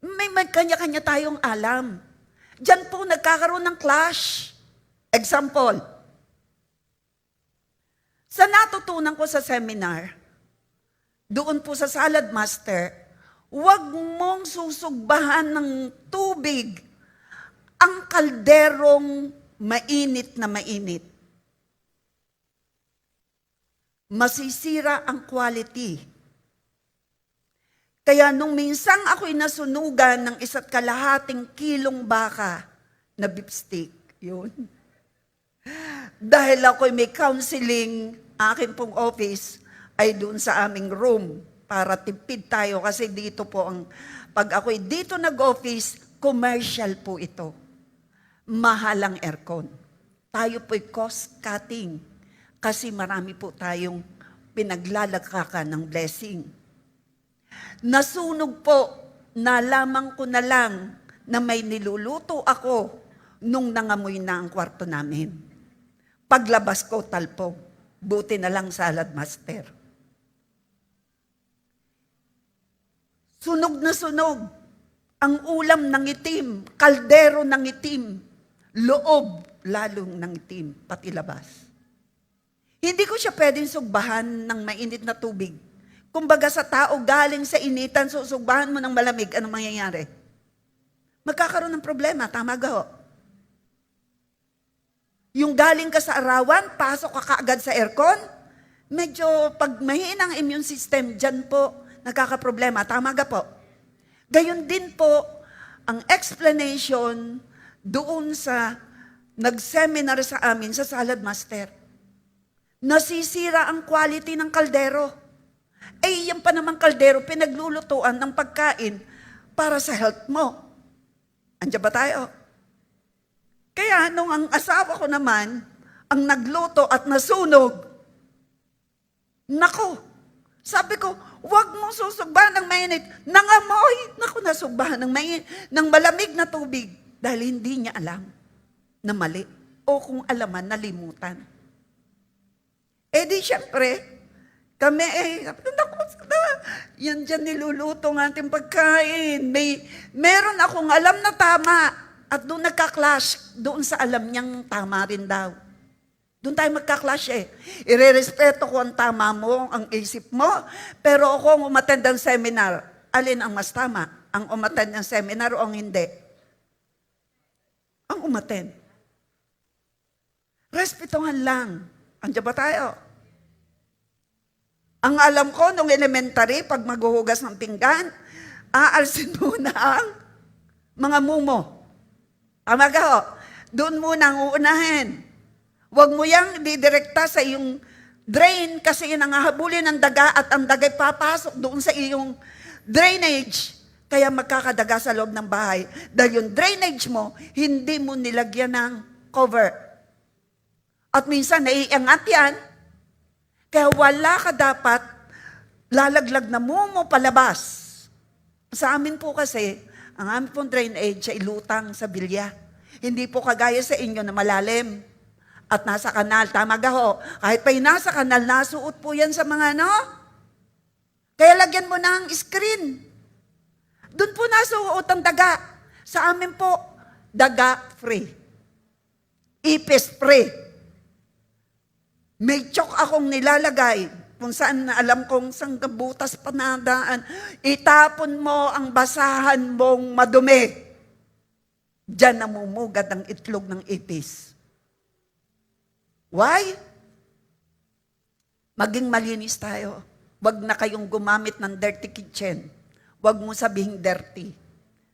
Speaker 1: may kanya-kanya tayong alam. Diyan po nagkakaroon ng clash. Example, sa natutunan ko sa seminar, doon po sa Salad Master, huwag mong susugbahan ng tubig ang kalderong mainit na mainit. Masisira ang quality. Kaya nung minsang ako'y nasunugan ng 1.5 kilong baka na beef steak, yun. Dahil ako'y may counseling, akin pong office, ay doon sa aming room para tipid tayo kasi dito po pag ako'y dito nag-office, commercial po ito. Mahalang aircon. Tayo po'y cost cutting kasi marami po tayong pinaglalagkakan ng blessing. Nasunog po, nalaman ko na lang na may niluluto ako nung nangamoy na ang kwarto namin. Paglabas ko, talpog. Buti na lang Salad Master. Sunog na sunog. Ang ulam ng itim, kaldero ng itim, loob lalong ng itim, pati labas. Hindi ko siya pwedeng sugbahan ng mainit na tubig. Kumbaga sa tao galing sa initan, susugbahan mo ng malamig, anong mangyayari? Magkakaroon ng problema, tama ga ho? Yung galing ka sa arawan, pasok ka kaagad sa aircon, medyo pag mahinang immune system, dyan po nagkakaproblema, tama ga po? Gayon din po, ang explanation doon sa nag-seminar sa amin sa Salad Master. Nasisira ang quality ng kaldero. Eh, yan pa namang kaldero, pinaglulutuan ng pagkain para sa health mo. Andiyan ba tayo? Kaya nung ang asawa ko naman, ang nagluto at nasunog, nako, sabi ko, huwag mong susugbahan ng mainit. Nangamoy, nako, nasugbahan ng mainit, ng malamig na tubig. Dahil hindi niya alam na mali. O kung alaman, nalimutan. Eh di syempre, kami yan dyan niluluto ng ating pagkain. Meron akong alam na tama at doon nagka-clash doon sa alam niyang tama rin daw. Doon tayo magka-clash eh. Irerespeto ko ang tama mo, ang isip mo, pero ako ang umattend ng seminar, alin ang mas tama? Ang umattend ng seminar o ang hindi? Ang umattend. Respetuhan lang. Andiyan ba tayo? Ang alam ko, nung elementary, pag maghuhugas ng pinggan, aalsin muna ang mga mumo. Tama ka ho? Doon muna ang uunahin. Huwag mo yang didirekta sa iyong drain kasi nangahabulin ng daga at ang dagay papasok doon sa iyong drainage. Kaya magkakadaga sa loob ng bahay. Dahil yung drainage mo, hindi mo nilagyan ng cover. At minsan, naiangat yan. Kaya wala ka dapat lalaglag na mumo palabas. Sa amin po kasi, ang amin pong drainage ay lutang sa bilya. Hindi po kagaya sa inyo na malalim at nasa kanal. Tama ga ho? Kahit pa'y nasa kanal, nasuot po yan sa mga ano. Kaya lagyan mo ng screen. Doon po nasuot ang daga. Sa amin po, daga free. Ipis free. May chok akong nilalagay kung saan na alam kong sang butas panadaan. Itapon mo ang basahan mong madumi. Diyan namumugad ang itlog ng ipis. Why? Maging malinis tayo. Huwag na kayong gumamit ng dirty kitchen. Huwag mo sabihing dirty.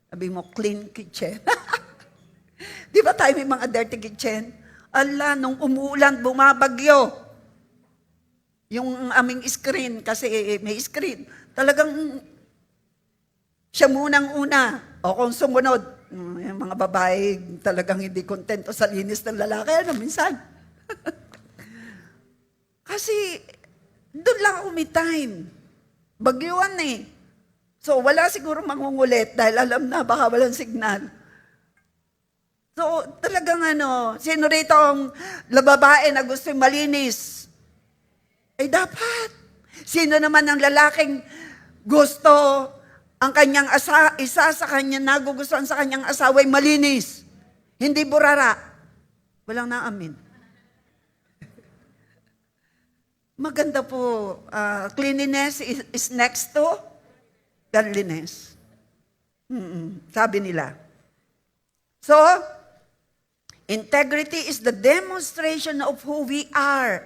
Speaker 1: Sabi mo, clean kitchen. Di ba tayo may mga dirty kitchen? Ala, nung umuulan, bumabagyo. Yung aming screen, kasi may screen, talagang siya munang una. O kung sumunod, yung mga babae talagang hindi kontento sa linis ng lalaki. Ano, minsan? Kasi, doon lang ako may time. Bagyuan eh. So, wala siguro mangungulit dahil alam na baka walang signal. So, talagang sino rito ang babae na gusto malinis? Ay dapat. Sino naman ang lalaking gusto ang kanyang isa sa kanyang nagugustuhan sa kanyang asawa ay malinis? Hindi burara. Walang naamin. Maganda po. Cleanliness is next to godliness. Sabi nila. So, integrity is the demonstration of who we are.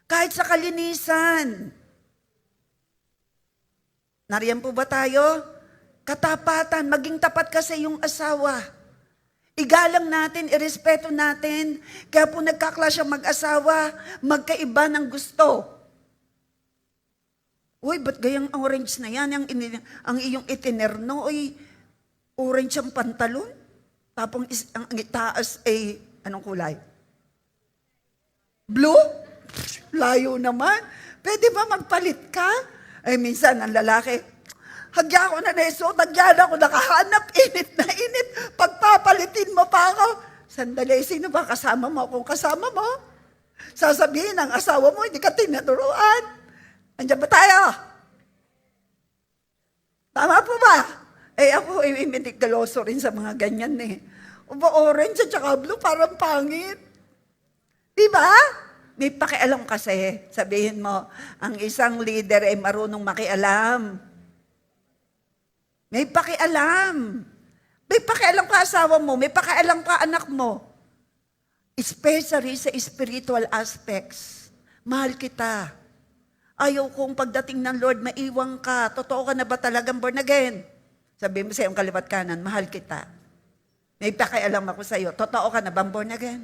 Speaker 1: Kahit sa kalinisan. Nariyan po ba tayo? Katapatan, maging tapat ka sa iyong asawa. Igalang natin, irespeto natin. Kaya po nagkaklasya mag-asawa, magkaiba ng gusto. Uy, ba't gayang orange na yan? Ang iyong itinerno, uy, orange ang pantalon? Tapos ang itaas ay, anong kulay? Blue? Layo naman. Pwede ba magpalit ka? Ay minsan ang lalaki, hagya ako na neso, hagya na ako nakahanap, init na init. Pagpapalitin mo pa ako. Sandali, sino ba kasama mo? Kung kasama mo, sasabihin ng asawa mo, hindi ka tinuruan. Andiyan ba tayo? Tama po ba? Eh ako, medicaloso rin sa mga ganyan eh. Orange at saka blue, parang pangit. Diba? May pakialam kasi. Sabihin mo, ang isang leader ay marunong makialam. May pakialam. May pakialam ka asawa mo, may pakialam ka anak mo. Especially sa spiritual aspects. Mahal kita. Ayaw kong pagdating ng Lord, maiwang ka. Totoo ka na ba talagang born again? Sabi mo sa iyong kaliwat kanan, mahal kita. May pakialam ako sa iyo. Totoo ka na bang born again?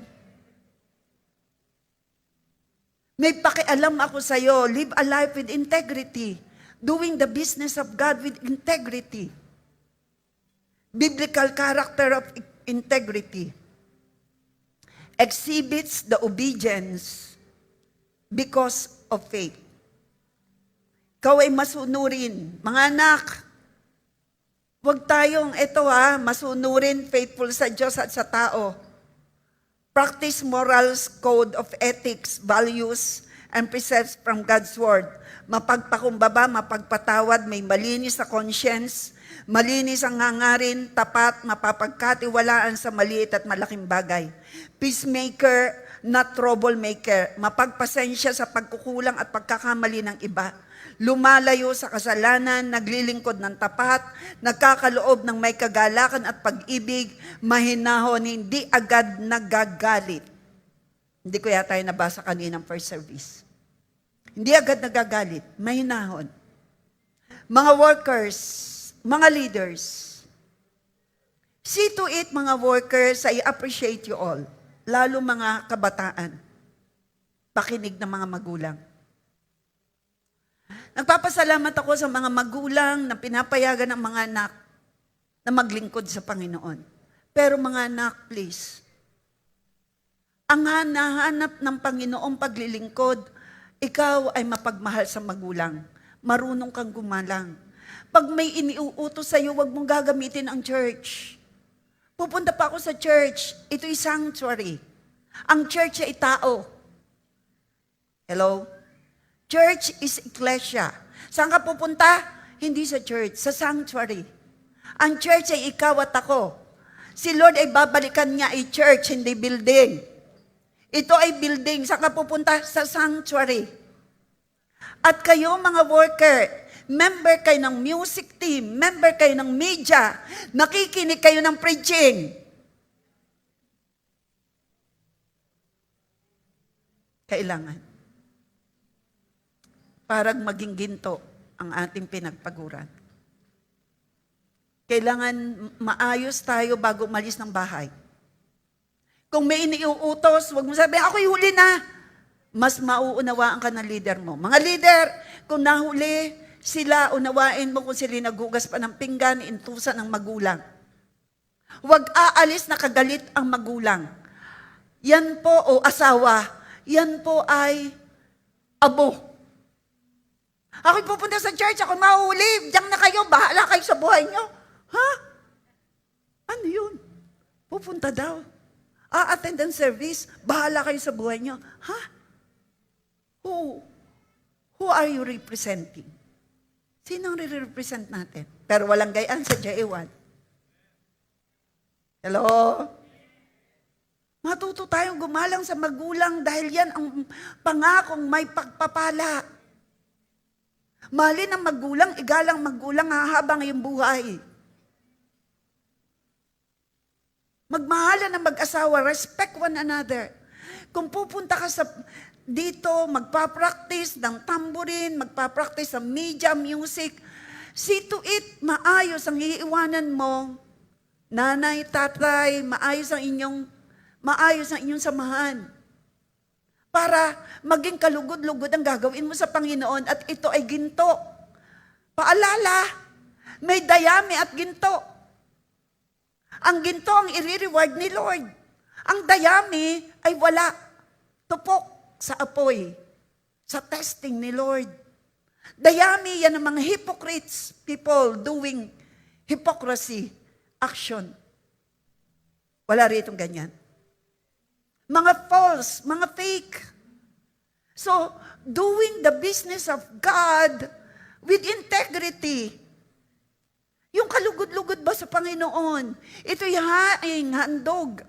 Speaker 1: May pakialam ako sa iyo. Live a life with integrity. Doing the business of God with integrity. Biblical character of integrity exhibits the obedience because of faith. Ikaw ay masunurin. Mga anak, huwag tayong, masunurin, faithful sa Diyos at sa tao. Practice morals, code of ethics, values, and precepts from God's Word. Mapagpakumbaba, mapagpatawad, may malinis sa conscience, malinis ang hangarin, tapat, mapapagkatiwalaan sa maliit at malaking bagay. Peacemaker, not troublemaker. Mapagpasensya sa pagkukulang at pagkakamali ng iba. Lumalayo sa kasalanan, naglilingkod ng tapat, nagkakaloob ng may kagalakan at pag-ibig, mahinahon, hindi agad nagagalit. Hindi ko yata yung nabasa kaninang first service. Hindi agad nagagalit, mahinahon. Mga workers, mga leaders, see to it, mga workers, I appreciate you all. Lalo mga kabataan, pakinig ng mga magulang. Nagpapasalamat ako sa mga magulang na pinapayagan ng mga anak na maglingkod sa Panginoon. Pero mga anak, please, ang hanahanap ng Panginoong paglilingkod, ikaw ay mapagmahal sa magulang. Marunong kang gumalang. Pag may iniuutos sa iyo, huwag mong gagamitin ang church. Pupunta pa ako sa church. Ito'y sanctuary. Ang church ay tao. Hello? Church is ecclesia. Saan ka pupunta? Hindi sa church, sa sanctuary. Ang church ay ikaw at ako. Si Lord ay babalikan niya ay church, hindi building. Ito ay building. Saan ka pupunta? Sa sanctuary. At kayo mga worker, member kayo ng music team, member kayo ng media, nakikinig kayo ng preaching. Kailangan. Parang maging ginto ang ating pinagpaguran. Kailangan maayos tayo bago umalis ng bahay. Kung may iniuutos, huwag mo sabihin, ako'y huli na. Mas mauunawaan ka ng leader mo. Mga leader, kung nahuli sila, unawain mo kung sila nagugas pa ng pinggan, intusan ng magulang. Huwag aalis na kagalit ang magulang. Yan po, o asawa, yan po ay abo. Ako'y pupunta sa church, ako'y mahuli, diyan na kayo, bahala kayo sa buhay nyo. Ha? Ano yun? Pupunta daw. Attend ang service, bahala kayo sa buhay nyo. Ha? Who are you representing? Sino ang re-represent natin? Pero walang gayaan sa J1. Hello? Matuto tayong gumalang sa magulang dahil yan ang pangakong may pagpapala. Mahalin ang magulang, igalang magulang hahabang iyong buhay. Magmahalan ng mag-asawa, respect one another. Kung pupunta ka dito, magpa-practice ng tambourine, magpa-practice ng media, music, see to it, maayos ang iiwanan mo. Nanay, tatay, maayos ang inyong samahan. Para maging kalugod-lugod ang gagawin mo sa Panginoon at ito ay ginto. Paalala, may dayami at ginto. Ang ginto ang i-reward ni Lord. Ang dayami ay wala. Tupok sa apoy. Sa testing ni Lord. Dayami, yan ang mga hypocrites, people doing hypocrisy, action. Wala ritong ganyan. Mga false, mga fake. So, doing the business of God with integrity. Yung kalugod-lugod ba sa Panginoon? Ito'y haing, handog.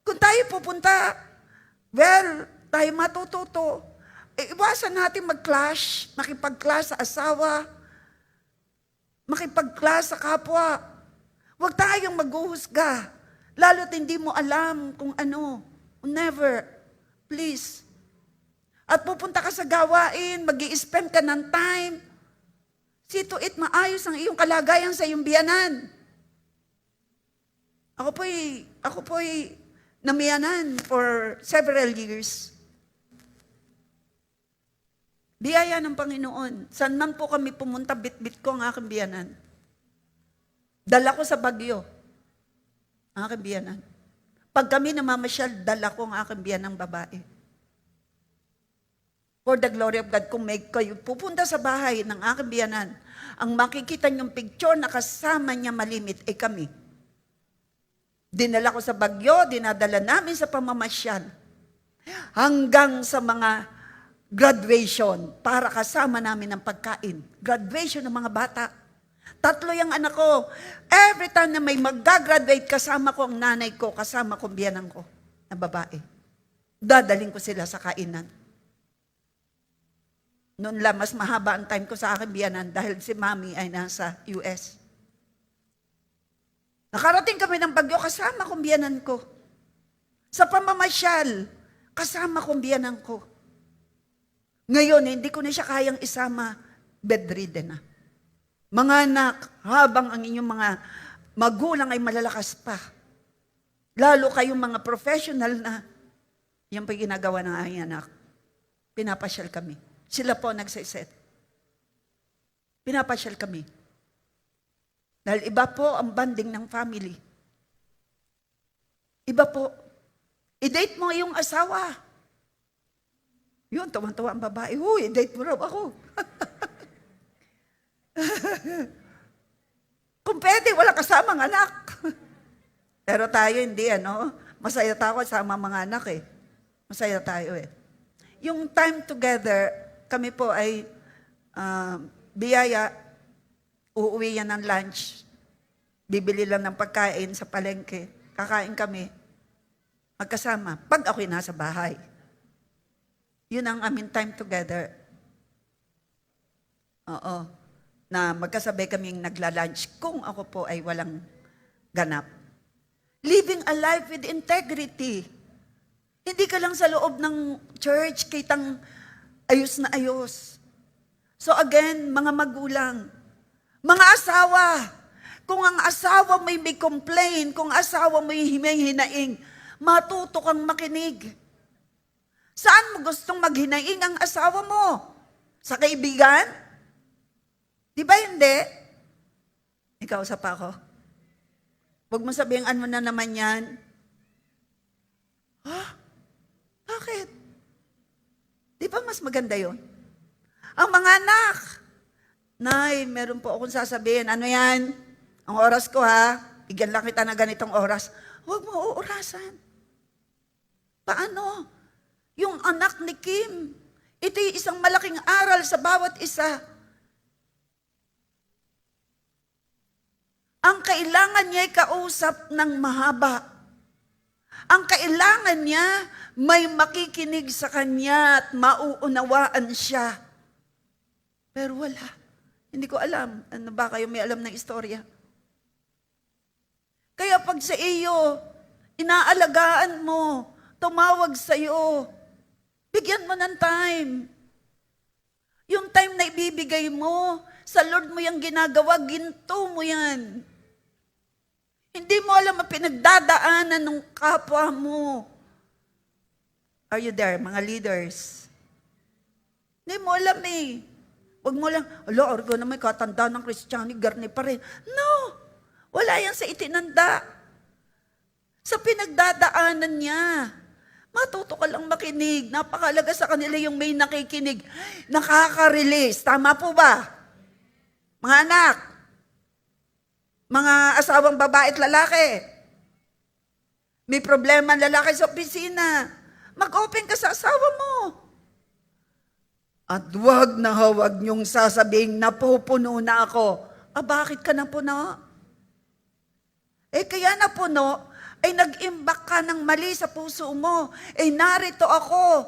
Speaker 1: Kung tayo pupunta well, tayo matututo. Iwasan natin mag-clash, makipag-clash sa asawa, makipag-clash sa kapwa. Huwag tayong maghuhusga. Lalo't hindi mo alam kung ano. Never. Please. At pupunta ka sa gawain, mag-i-spend ka ng time. See to it, maayos ang iyong kalagayan sa iyong biyanan. Ako po'y namiyanan for several years. Biyaya ng Panginoon. Saan man po kami pumunta, bit-bit ko ang aking biyanan. Dala ko sa Bagyo, ang aking biyanan. Pag kami namamasyal, dala ko ang aking biyanang babae. For the glory of God, kung may kayo pupunta sa bahay ng aking biyanan, ang makikita niyong picture na kasama niya malimit, kami. Dinala ko sa Bagyo, dinadala namin sa pamamasyal. Hanggang sa mga graduation, para kasama namin ng pagkain. Graduation ng mga bata. 3 yung anak ko. Every time na may mag-graduate, kasama ko ang nanay ko, kasama ko ang biyanan ko na babae. Dadaling ko sila sa kainan. Noon lang, mas mahaba ang time ko sa aking biyanan dahil si Mami ay nasa US. Nakarating kami ng Bagyo, kasama ko ang biyanan ko. Sa pamamasyal, kasama ko ang biyanan ko. Ngayon, hindi ko na siya kayang isama, bedridden na. Mga anak, habang ang inyong mga magulang ay malalakas pa, lalo kayong mga professional na, yan pa ginagawa ng aking anak. Pinapasyal kami. Sila po nagsiset. Pinapasyal kami. Dahil iba po ang banding ng family. Iba po. I-date mo yung asawa. Yun, tuwan-tuwa ang babae. Huy, date mo raw ako. Kung pwede, wala kasamang anak. Pero tayo hindi, masaya tayo sama mga anak Masaya tayo Yung time together, kami po ay biyaya, uuwi yan ng lunch. Bibili lang ng pagkain sa palengke. Kakain kami. Magkasama. Pag ako'y nasa bahay. Yun ang aming time together. Oo. Na magkasabay kaming nagla-lunch kung ako po ay walang ganap. Living a life with integrity. Hindi ka lang sa loob ng church, kitang ayos na ayos. So again, mga magulang, mga asawa, kung ang asawa may complain, kung asawa may hinaing, matuto kang makinig. Saan mo gustong maghinaing ang asawa mo? Sa kaibigan? Di ba hindi? Ikaw sa pa ako. Huwag mo sabihin, ano na naman yan? Bakit? Di ba mas maganda yon? Ang mga anak, Nay, meron po akong sasabihin, ano yan? Ang oras ko bigyan lang kita na ganitong oras. Huwag mo uurasan. Paano? Yung anak ni Kim, ito'y isang malaking aral sa bawat isa. Ang kailangan niya ay kausap ng mahaba. Ang kailangan niya may makikinig sa kanya at mauunawaan siya. Pero wala. Hindi ko alam. Ano ba kayo may alam ng istorya? Kaya pag sa iyo, inaalagaan mo, tumawag sa iyo, bigyan mo ng time. Yung time na ibibigay mo, sa Lord mo yung ginagawa, ginto mo yan. Hindi mo alam ang pinagdadaanan ng kapwa mo. Are you there, mga leaders? Hindi mo alam Huwag mo lang, orgo na may katanda ng Kristiyani, garni pa rin. No! Wala yan sa itinanda. Sa pinagdadaanan niya. Matuto ka lang makinig. Napakalaga sa kanila yung may nakikinig. Nakaka-release. Tama po ba? Mga anak, mga asawang babae at lalaki, may problema ang lalaki sa opisina, mag-open ka sa asawa mo. At huwag niyong sasabing, napupuno na ako. Bakit ka napuno? Kaya napuno, ay nag-imbak ka ng mali sa puso mo, ay narito ako.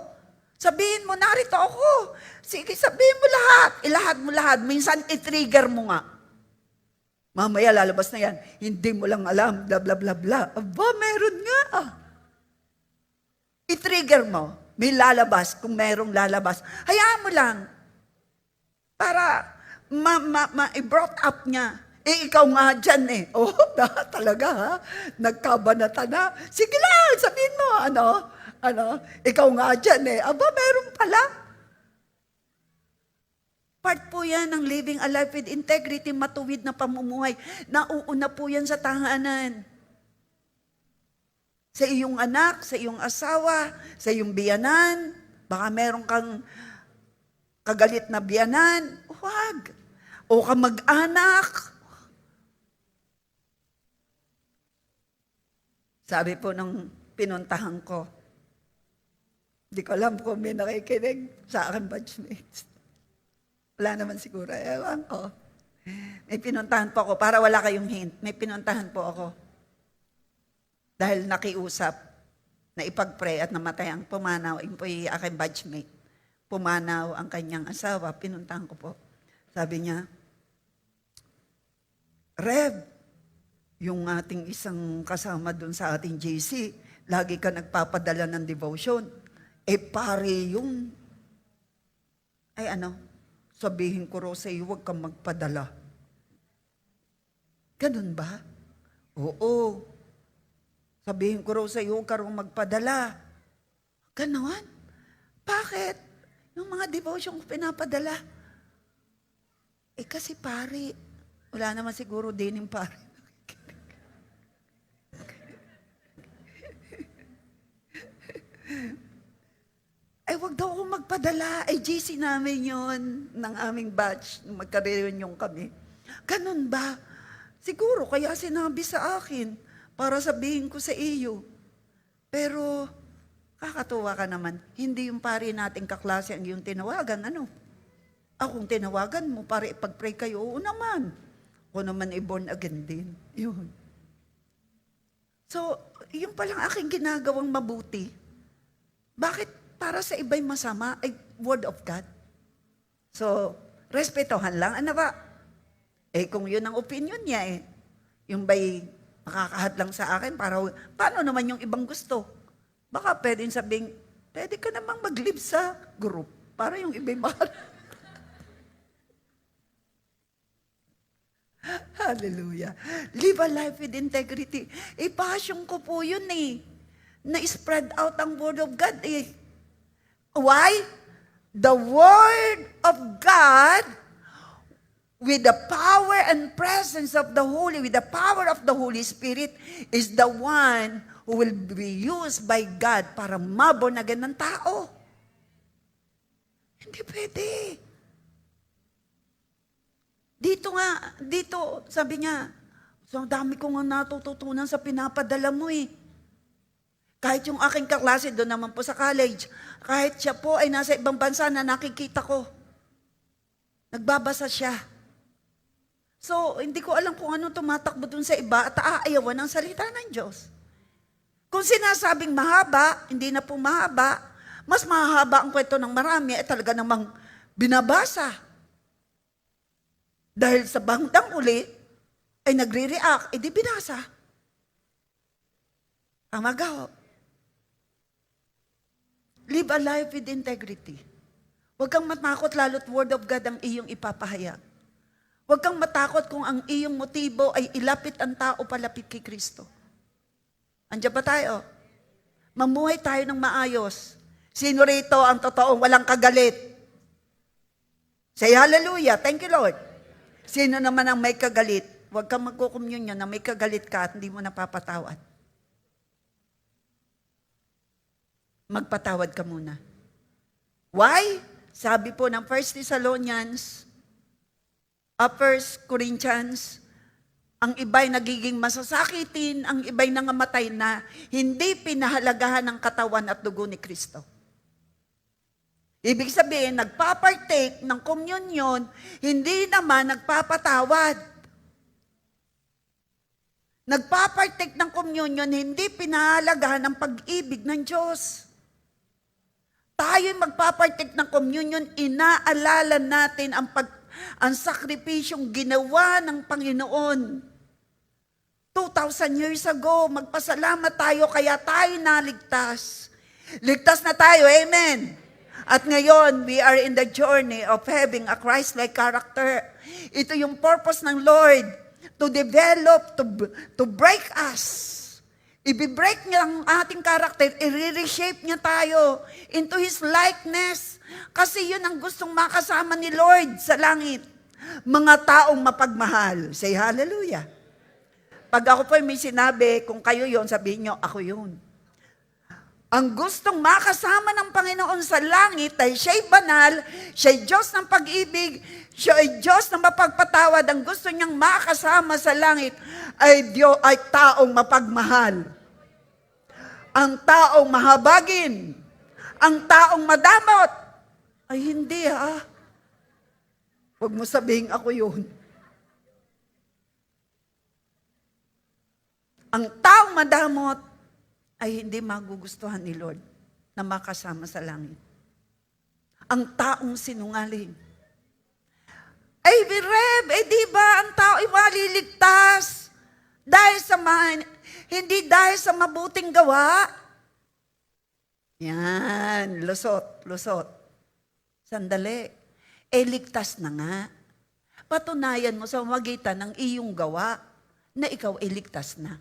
Speaker 1: Sabihin mo, narito ako. Sige, sabihin mo lahat. Ilahad mo lahat. Minsan, i-trigger mo nga. Mamaya lalabas na yan. Hindi mo lang alam, bla bla bla bla. Aba, meron nga. I-trigger mo. May lalabas kung merong lalabas. Hayaan mo lang. Para i-brought up niya. Ikaw nga dyan eh. Oh, talaga ha? Nagkabanata na. Sige lang, sabihin mo, ikaw nga dyan eh. Aba, meron pala. Part po yan ng living a life with integrity, matuwid na pamumuhay. Nauuna po yan sa tahanan. Sa iyong anak, sa iyong asawa, sa iyong biyanan. Baka meron kang kagalit na biyanan. Huwag. O kamag-anak. Sabi po nung pinuntahan ko, hindi ko alam kung may nakikinig sa akin batchmates. Wala naman siguro, ewan ko. May pinuntahan po ako, para wala kayong hint, may pinuntahan po ako. Dahil nakiusap na ipag-pray at namatay ang pumanaw, yun po yung aking batchmate. Pumanaw ang kanyang asawa, pinuntahan ko po. Sabi niya, Rev, yung ating isang kasama doon sa ating JC, lagi ka nagpapadala ng devotion. Pare yung, sabihin ko raw sa iyo, huwag kang magpadala. Ganun ba? Oo. Sabihin ko raw sa iyo, huwag ka raw magpadala. Ganon? Bakit? Yung mga devotion ko pinapadala. Kasi pare, wala naman siguro din yung pare. Wag daw akong magpadala. GC namin yon ng aming batch, nung magka-reunion kami. Ganun ba? Siguro, kaya sinabi sa akin, para sabihin ko sa iyo. Pero, kakatuwa ka naman, hindi yung pare nating kaklase ang iyong tinawagan, Akong tinawagan mo, para ipag-pray kayo, oo naman. Ako naman born again din. Yun. So, yung palang aking ginagawang mabuti. Bakit para sa iba'y masama ay word of God? So, respetohan lang. Ano ba? Kung yun ang opinion niya yung ba'y makakahad lang sa akin, paano naman yung ibang gusto? Baka pwedeng sabing, pwede ka namang mag-live sa group para yung iba'y mahal. Hallelujah. Live a life with integrity. Passion ko po yun na-spread out ang word of God Why? The word of God, with the power and presence of the Holy, with the power of the Holy Spirit, is the one who will be used by God para maborn-again ng tao. Hindi pwede. Dito, sabi niya, so dami ko nga natututunan sa pinapadala mo Kahit yung aking kaklase doon naman po sa college, kahit siya po ay nasa ibang bansa na nakikita ko, nagbabasa siya. So, hindi ko alam kung anong tumatakbo doon sa iba at aayawan ng salita ng Diyos. Kung sinasabing mahaba, hindi na po mahaba, mas mahaba ang kwento ng marami ay talaga namang binabasa. Dahil sa bandang uli, ay nagre-react, di binasa. Ang magaw. Live a life with integrity. Huwag kang matakot lalo't word of God ang iyong ipapahayag. Huwag kang matakot kung ang iyong motibo ay ilapit ang tao palapit kay Kristo. Andiyan ba tayo? Mamuhay tayo ng maayos. Sino rito ang totoong walang kagalit? Say hallelujah. Thank you, Lord. Sino naman ang may kagalit? Huwag kang magkukommunyon na may kagalit ka at hindi mo napapatawad. Magpatawad ka muna. Why? Sabi po ng 1 Thessalonians, 1 Corinthians, ang iba'y nagiging masasakitin, ang iba'y nangamatay na hindi pinahalagahan ng katawan at dugo ni Kristo. Ibig sabihin, nagpapartake ng communion, hindi naman nagpapatawad. Nagpapartake ng communion, hindi pinahalagahan ang pag-ibig ng Diyos. Tayo'y magpapartake ng communion, inaalala natin ang sakripisyong ginawa ng Panginoon. 2,000 years ago, magpasalamat tayo kaya tayo naligtas. Ligtas na tayo, amen. At ngayon, we are in the journey of having a Christ-like character. Ito yung purpose ng Lord, to develop, to break us. I-break niya ang ating character, i-reshape niya tayo into His likeness. Kasi yun ang gustong makasama ni Lord sa langit. Mga taong mapagmahal. Say hallelujah. Pag ako po may sinabi, kung kayo yon, sabihin nyo, ako yun. Ang gustong makasama ng Panginoon sa langit ay siya'y banal, siya'y Diyos ng pag-ibig, siya'y Diyos na mapagpatawad. Ang gusto niyang makasama sa langit ay taong mapagmahal. Ang taong mahabagin, ang taong madamot. Ay hindi Huwag mo sabihin ako yun. Ang taong madamot ay hindi magugustuhan ni Lord na makasama sa langit. Ang taong sinungaling. Ay, Reb, diba ang tao ay maliligtas dahil sa hindi dahil sa mabuting gawa? Yan, lusot. Sandali. Ligtas na nga. Patunayan mo sa magitan ng iyong gawa na ikaw ay ligtas na.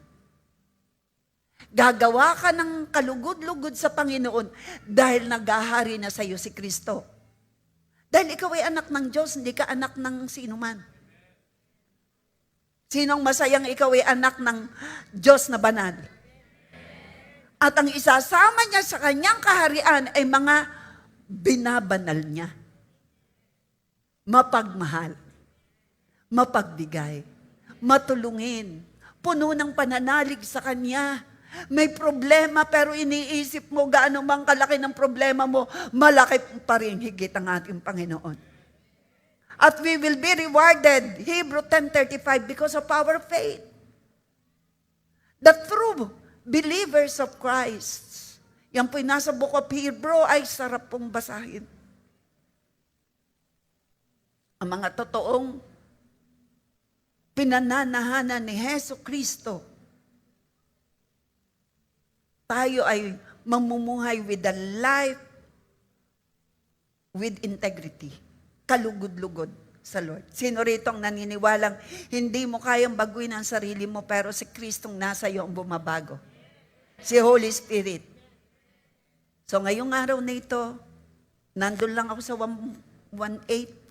Speaker 1: Gagawa ka ng kalugod-lugod sa Panginoon dahil naghahari na sa iyo si Kristo. Dahil ikaw ay anak ng Diyos, hindi ka anak ng sino man. Sinong masayang ikaw ay anak ng Diyos na banal? At ang isasama niya sa kanyang kaharian ay mga binabanal niya. Mapagmahal, mapagbigay, matulungin, puno ng pananalig sa Kanya. May problema pero iniisip mo gaano mang kalaki ng problema mo, malaki pa rin higit ang ating Panginoon. At we will be rewarded, Hebrew 10:35, because of our faith. The true believers of Christ. Yan po'y nasa book of Hebrew ay sarap pong basahin. Ang mga totoong pinananahanan ni Hesus Kristo, tayo ay mamumuhay with a life with integrity, kalugod-lugod sa Lord. Sino rito ang naniniwalang hindi mo kayang baguhin ang sarili mo pero si Kristong nasa iyo ang bumabago? Si Holy Spirit. So ngayong araw na ito, nandun lang ako sa 1:8.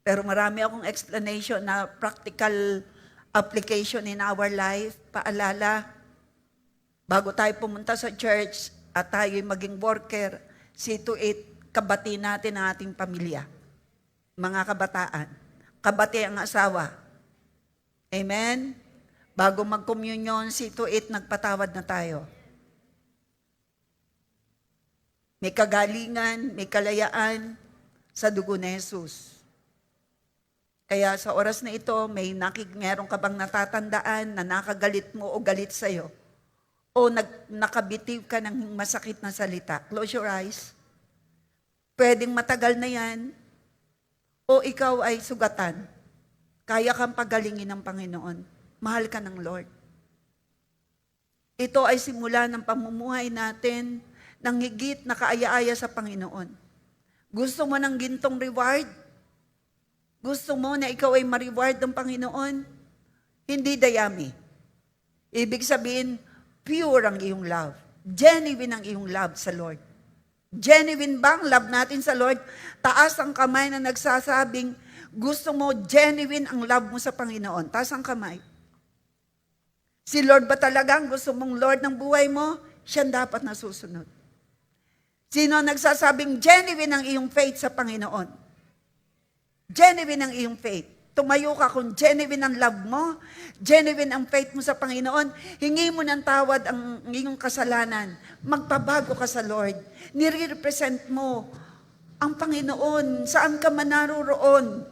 Speaker 1: Pero marami akong explanation na practical application in our life. Paalala, bago tayo pumunta sa church at tayo'y maging worker, see to it, kabati natin ang ating pamilya. Mga kabataan, kabati ang asawa. Amen? Bago mag-communion, see to it, nagpatawad na tayo. May kagalingan, may kalayaan sa dugo ni Jesus. Kaya sa oras na ito, meron ka bang natatandaan na nakagalit mo o galit sa'yo? O nakabitiw ka ng masakit na salita? Close your eyes. Pwedeng matagal na yan. O ikaw ay sugatan. Kaya kang pagalingin ng Panginoon. Mahal ka ng Lord. Ito ay simula ng pamumuhay natin ng higit na kaaya-aya sa Panginoon. Gusto mo ng gintong reward? Gusto mo na ikaw ay ma-reward ng Panginoon? Hindi dayami. Ibig sabihin, pure ang iyong love. Genuine ang iyong love sa Lord. Genuine bang love natin sa Lord? Taas ang kamay na nagsasabing, gusto mo, genuine ang love mo sa Panginoon. Taas ang kamay. Si Lord ba talagang gusto mong Lord ng buhay mo? Siya dapat nasusunod. Sino nagsasabing genuine ang iyong faith sa Panginoon? Genuine ang iyong faith. Tumayo ka kung genuine ang love mo, genuine ang faith mo sa Panginoon, hingi mo ng tawad ang iyong kasalanan, magpabago ka sa Lord, nire-represent mo ang Panginoon, saan ka man naroon.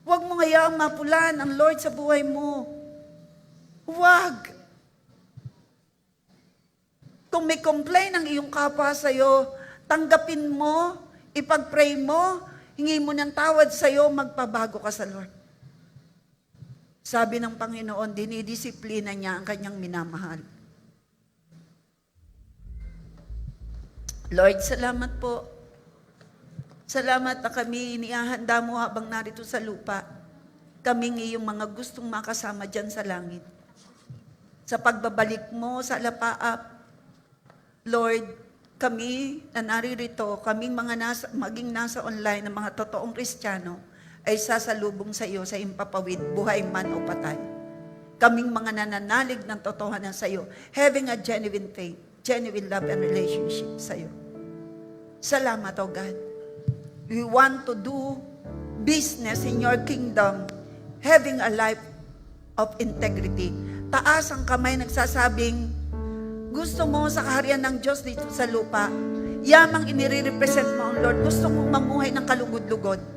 Speaker 1: Huwag mo hayaang mapulan ang Lord sa buhay mo. Huwag. Kung may complain ang iyong kapwa sa'yo, tanggapin mo, ipag-pray mo, hingi mo ng tawad sa'yo, magpabago ka sa Lord. Sabi ng Panginoon, dinidisiplina niya ang kanyang minamahal. Lord, salamat po. Salamat na kami inihahanda mo habang narito sa lupa. Kaming iyong mga gustong makasama dyan sa langit. Sa pagbabalik mo sa alapaap, Lord, kami na naririto, kaming maging nasa online ng mga totoong Kristiyano, ay sasalubong sa iyo sa impapawid, buhay man o patay. Kaming mga nananalig ng totohanan sa iyo, having a genuine faith, genuine love and relationship sa iyo. Salamat, O God. We want to do business in your kingdom, having a life of integrity. Taas ang kamay nagsasabing, gusto mo sa kaharian ng Diyos dito sa lupa, yamang inire-represent mo ang Lord, gusto mo mamuhay ng kalugod-lugod.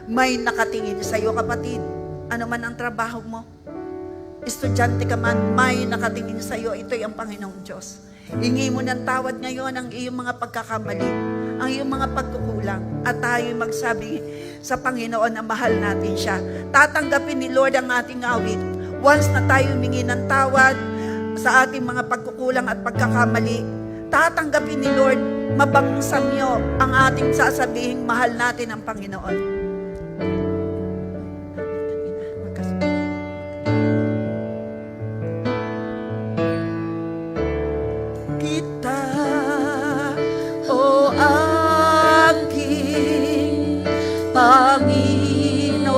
Speaker 1: May nakatingin sa iyo, kapatid. Ano man ang trabaho mo, estudyante ka man, may nakatingin sa iyo, ito'y ang Panginoong Diyos. Hingi mo ng tawad ngayon ang iyong mga pagkakamali, ang iyong mga pagkukulang, at tayo'y magsabi sa Panginoon na mahal natin siya. Tatanggapin ni Lord ang ating awit. Once na tayo humingi ng tawad sa ating mga pagkukulang at pagkakamali, tatanggapin ni Lord, mabangsamyo ang ating sasabihing mahal natin ang Panginoon. Kita, o aking Panginoon,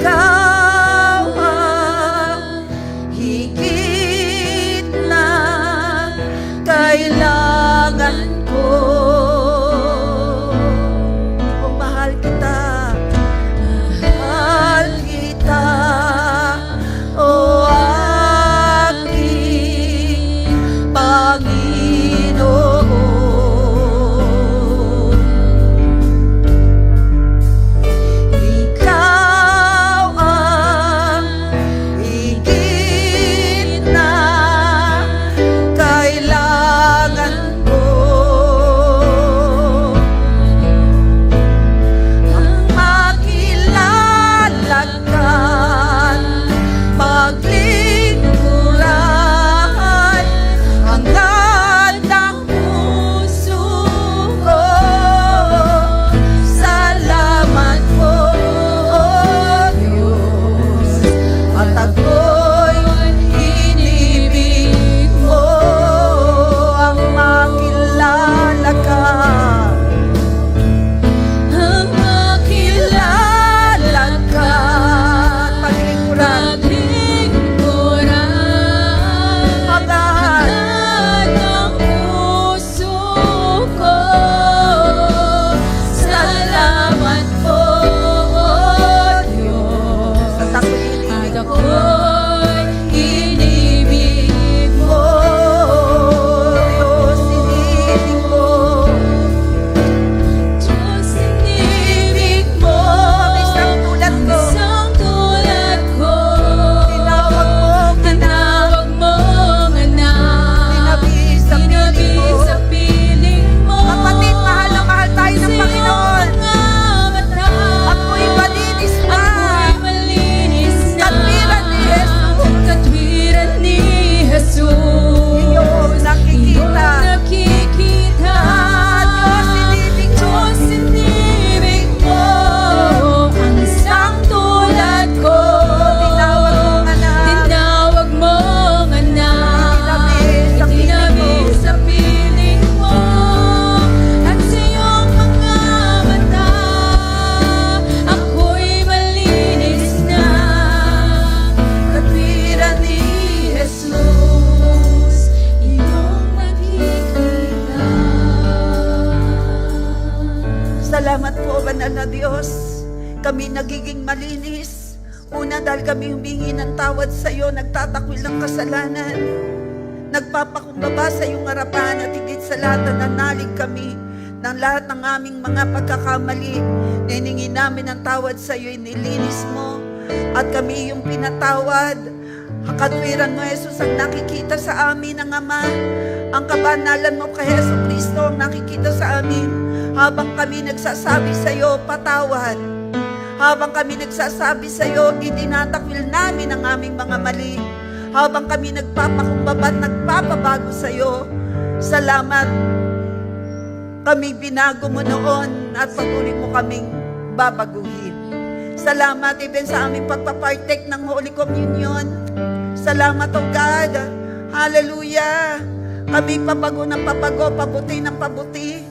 Speaker 1: Ikaw ang higit na kailangan ko. O mahal kita, mahal kita, o aking Panginoon. Ikaw ang higit na kailangan ko. Ang makilala ka't paglingkuran hangad ng puso ko. Salamat po, O Diyos, at ako'y inibig mo. Ang makilala ka, ang makilala ka, paglingkuran hangad ng puso ko. Salamat po, O Diyos, at ako'y inibig mo. Diyos, inibig mo. Diyos, inibig mo. Isang tulad ko. Isang tulad ko. Tinawag mong anak. Tinabi sa piling mo. Kapatid, mahal na mahal tayo ng Panginoon. Ako'y malinis na. Katwiran ni Jesus. Iyong nakikita. Diyos, inibig mo. Ang isang tulad ko. Tinawag mong anak. Tinabi sa piling mo. At sa iyong mga mata, ako'y malinis na. Katwiran ni Jesus, iyong nakikita. Salamat po, banal na Diyos. Kami nagiging malinis. Una, dahil kami humingi ng tawad sa iyo, nagtatakwil ng kasalanan. Nagpapakumbaba sa iyong harapan at higit sa lahat, nananalig kami ng lahat ng aming mga pagkakamali. Hiningi namin ang tawad sa iyo, inilinis mo, at kami yung pinatawad. Katwiran mo, Jesus, ang nakikita sa amin ng Ama. Ang kabanalan mo kay Jesu Kristo ang nakikita sa amin. Habang kami nagsasabi sa iyo, patawad. Habang kami nagsasabi sa iyo, itinatakwil namin ang aming mga mali. Habang kami nagpapakumbaba at nagpapabago sa iyo, salamat. Kami binago mo noon at patuloy mo kaming babaguhin. Salamat even sa aming pagpapartake ng Holy Communion. Salamat, O God. Hallelujah. Kami pabago ng pabago, pabuti ng pabuti.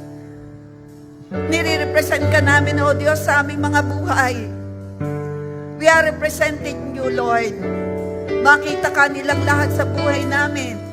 Speaker 1: Nire-represent ka namin, O Diyos, sa aming mga buhay. We are representing you, Lord. Makita ka nilang lahat sa buhay namin.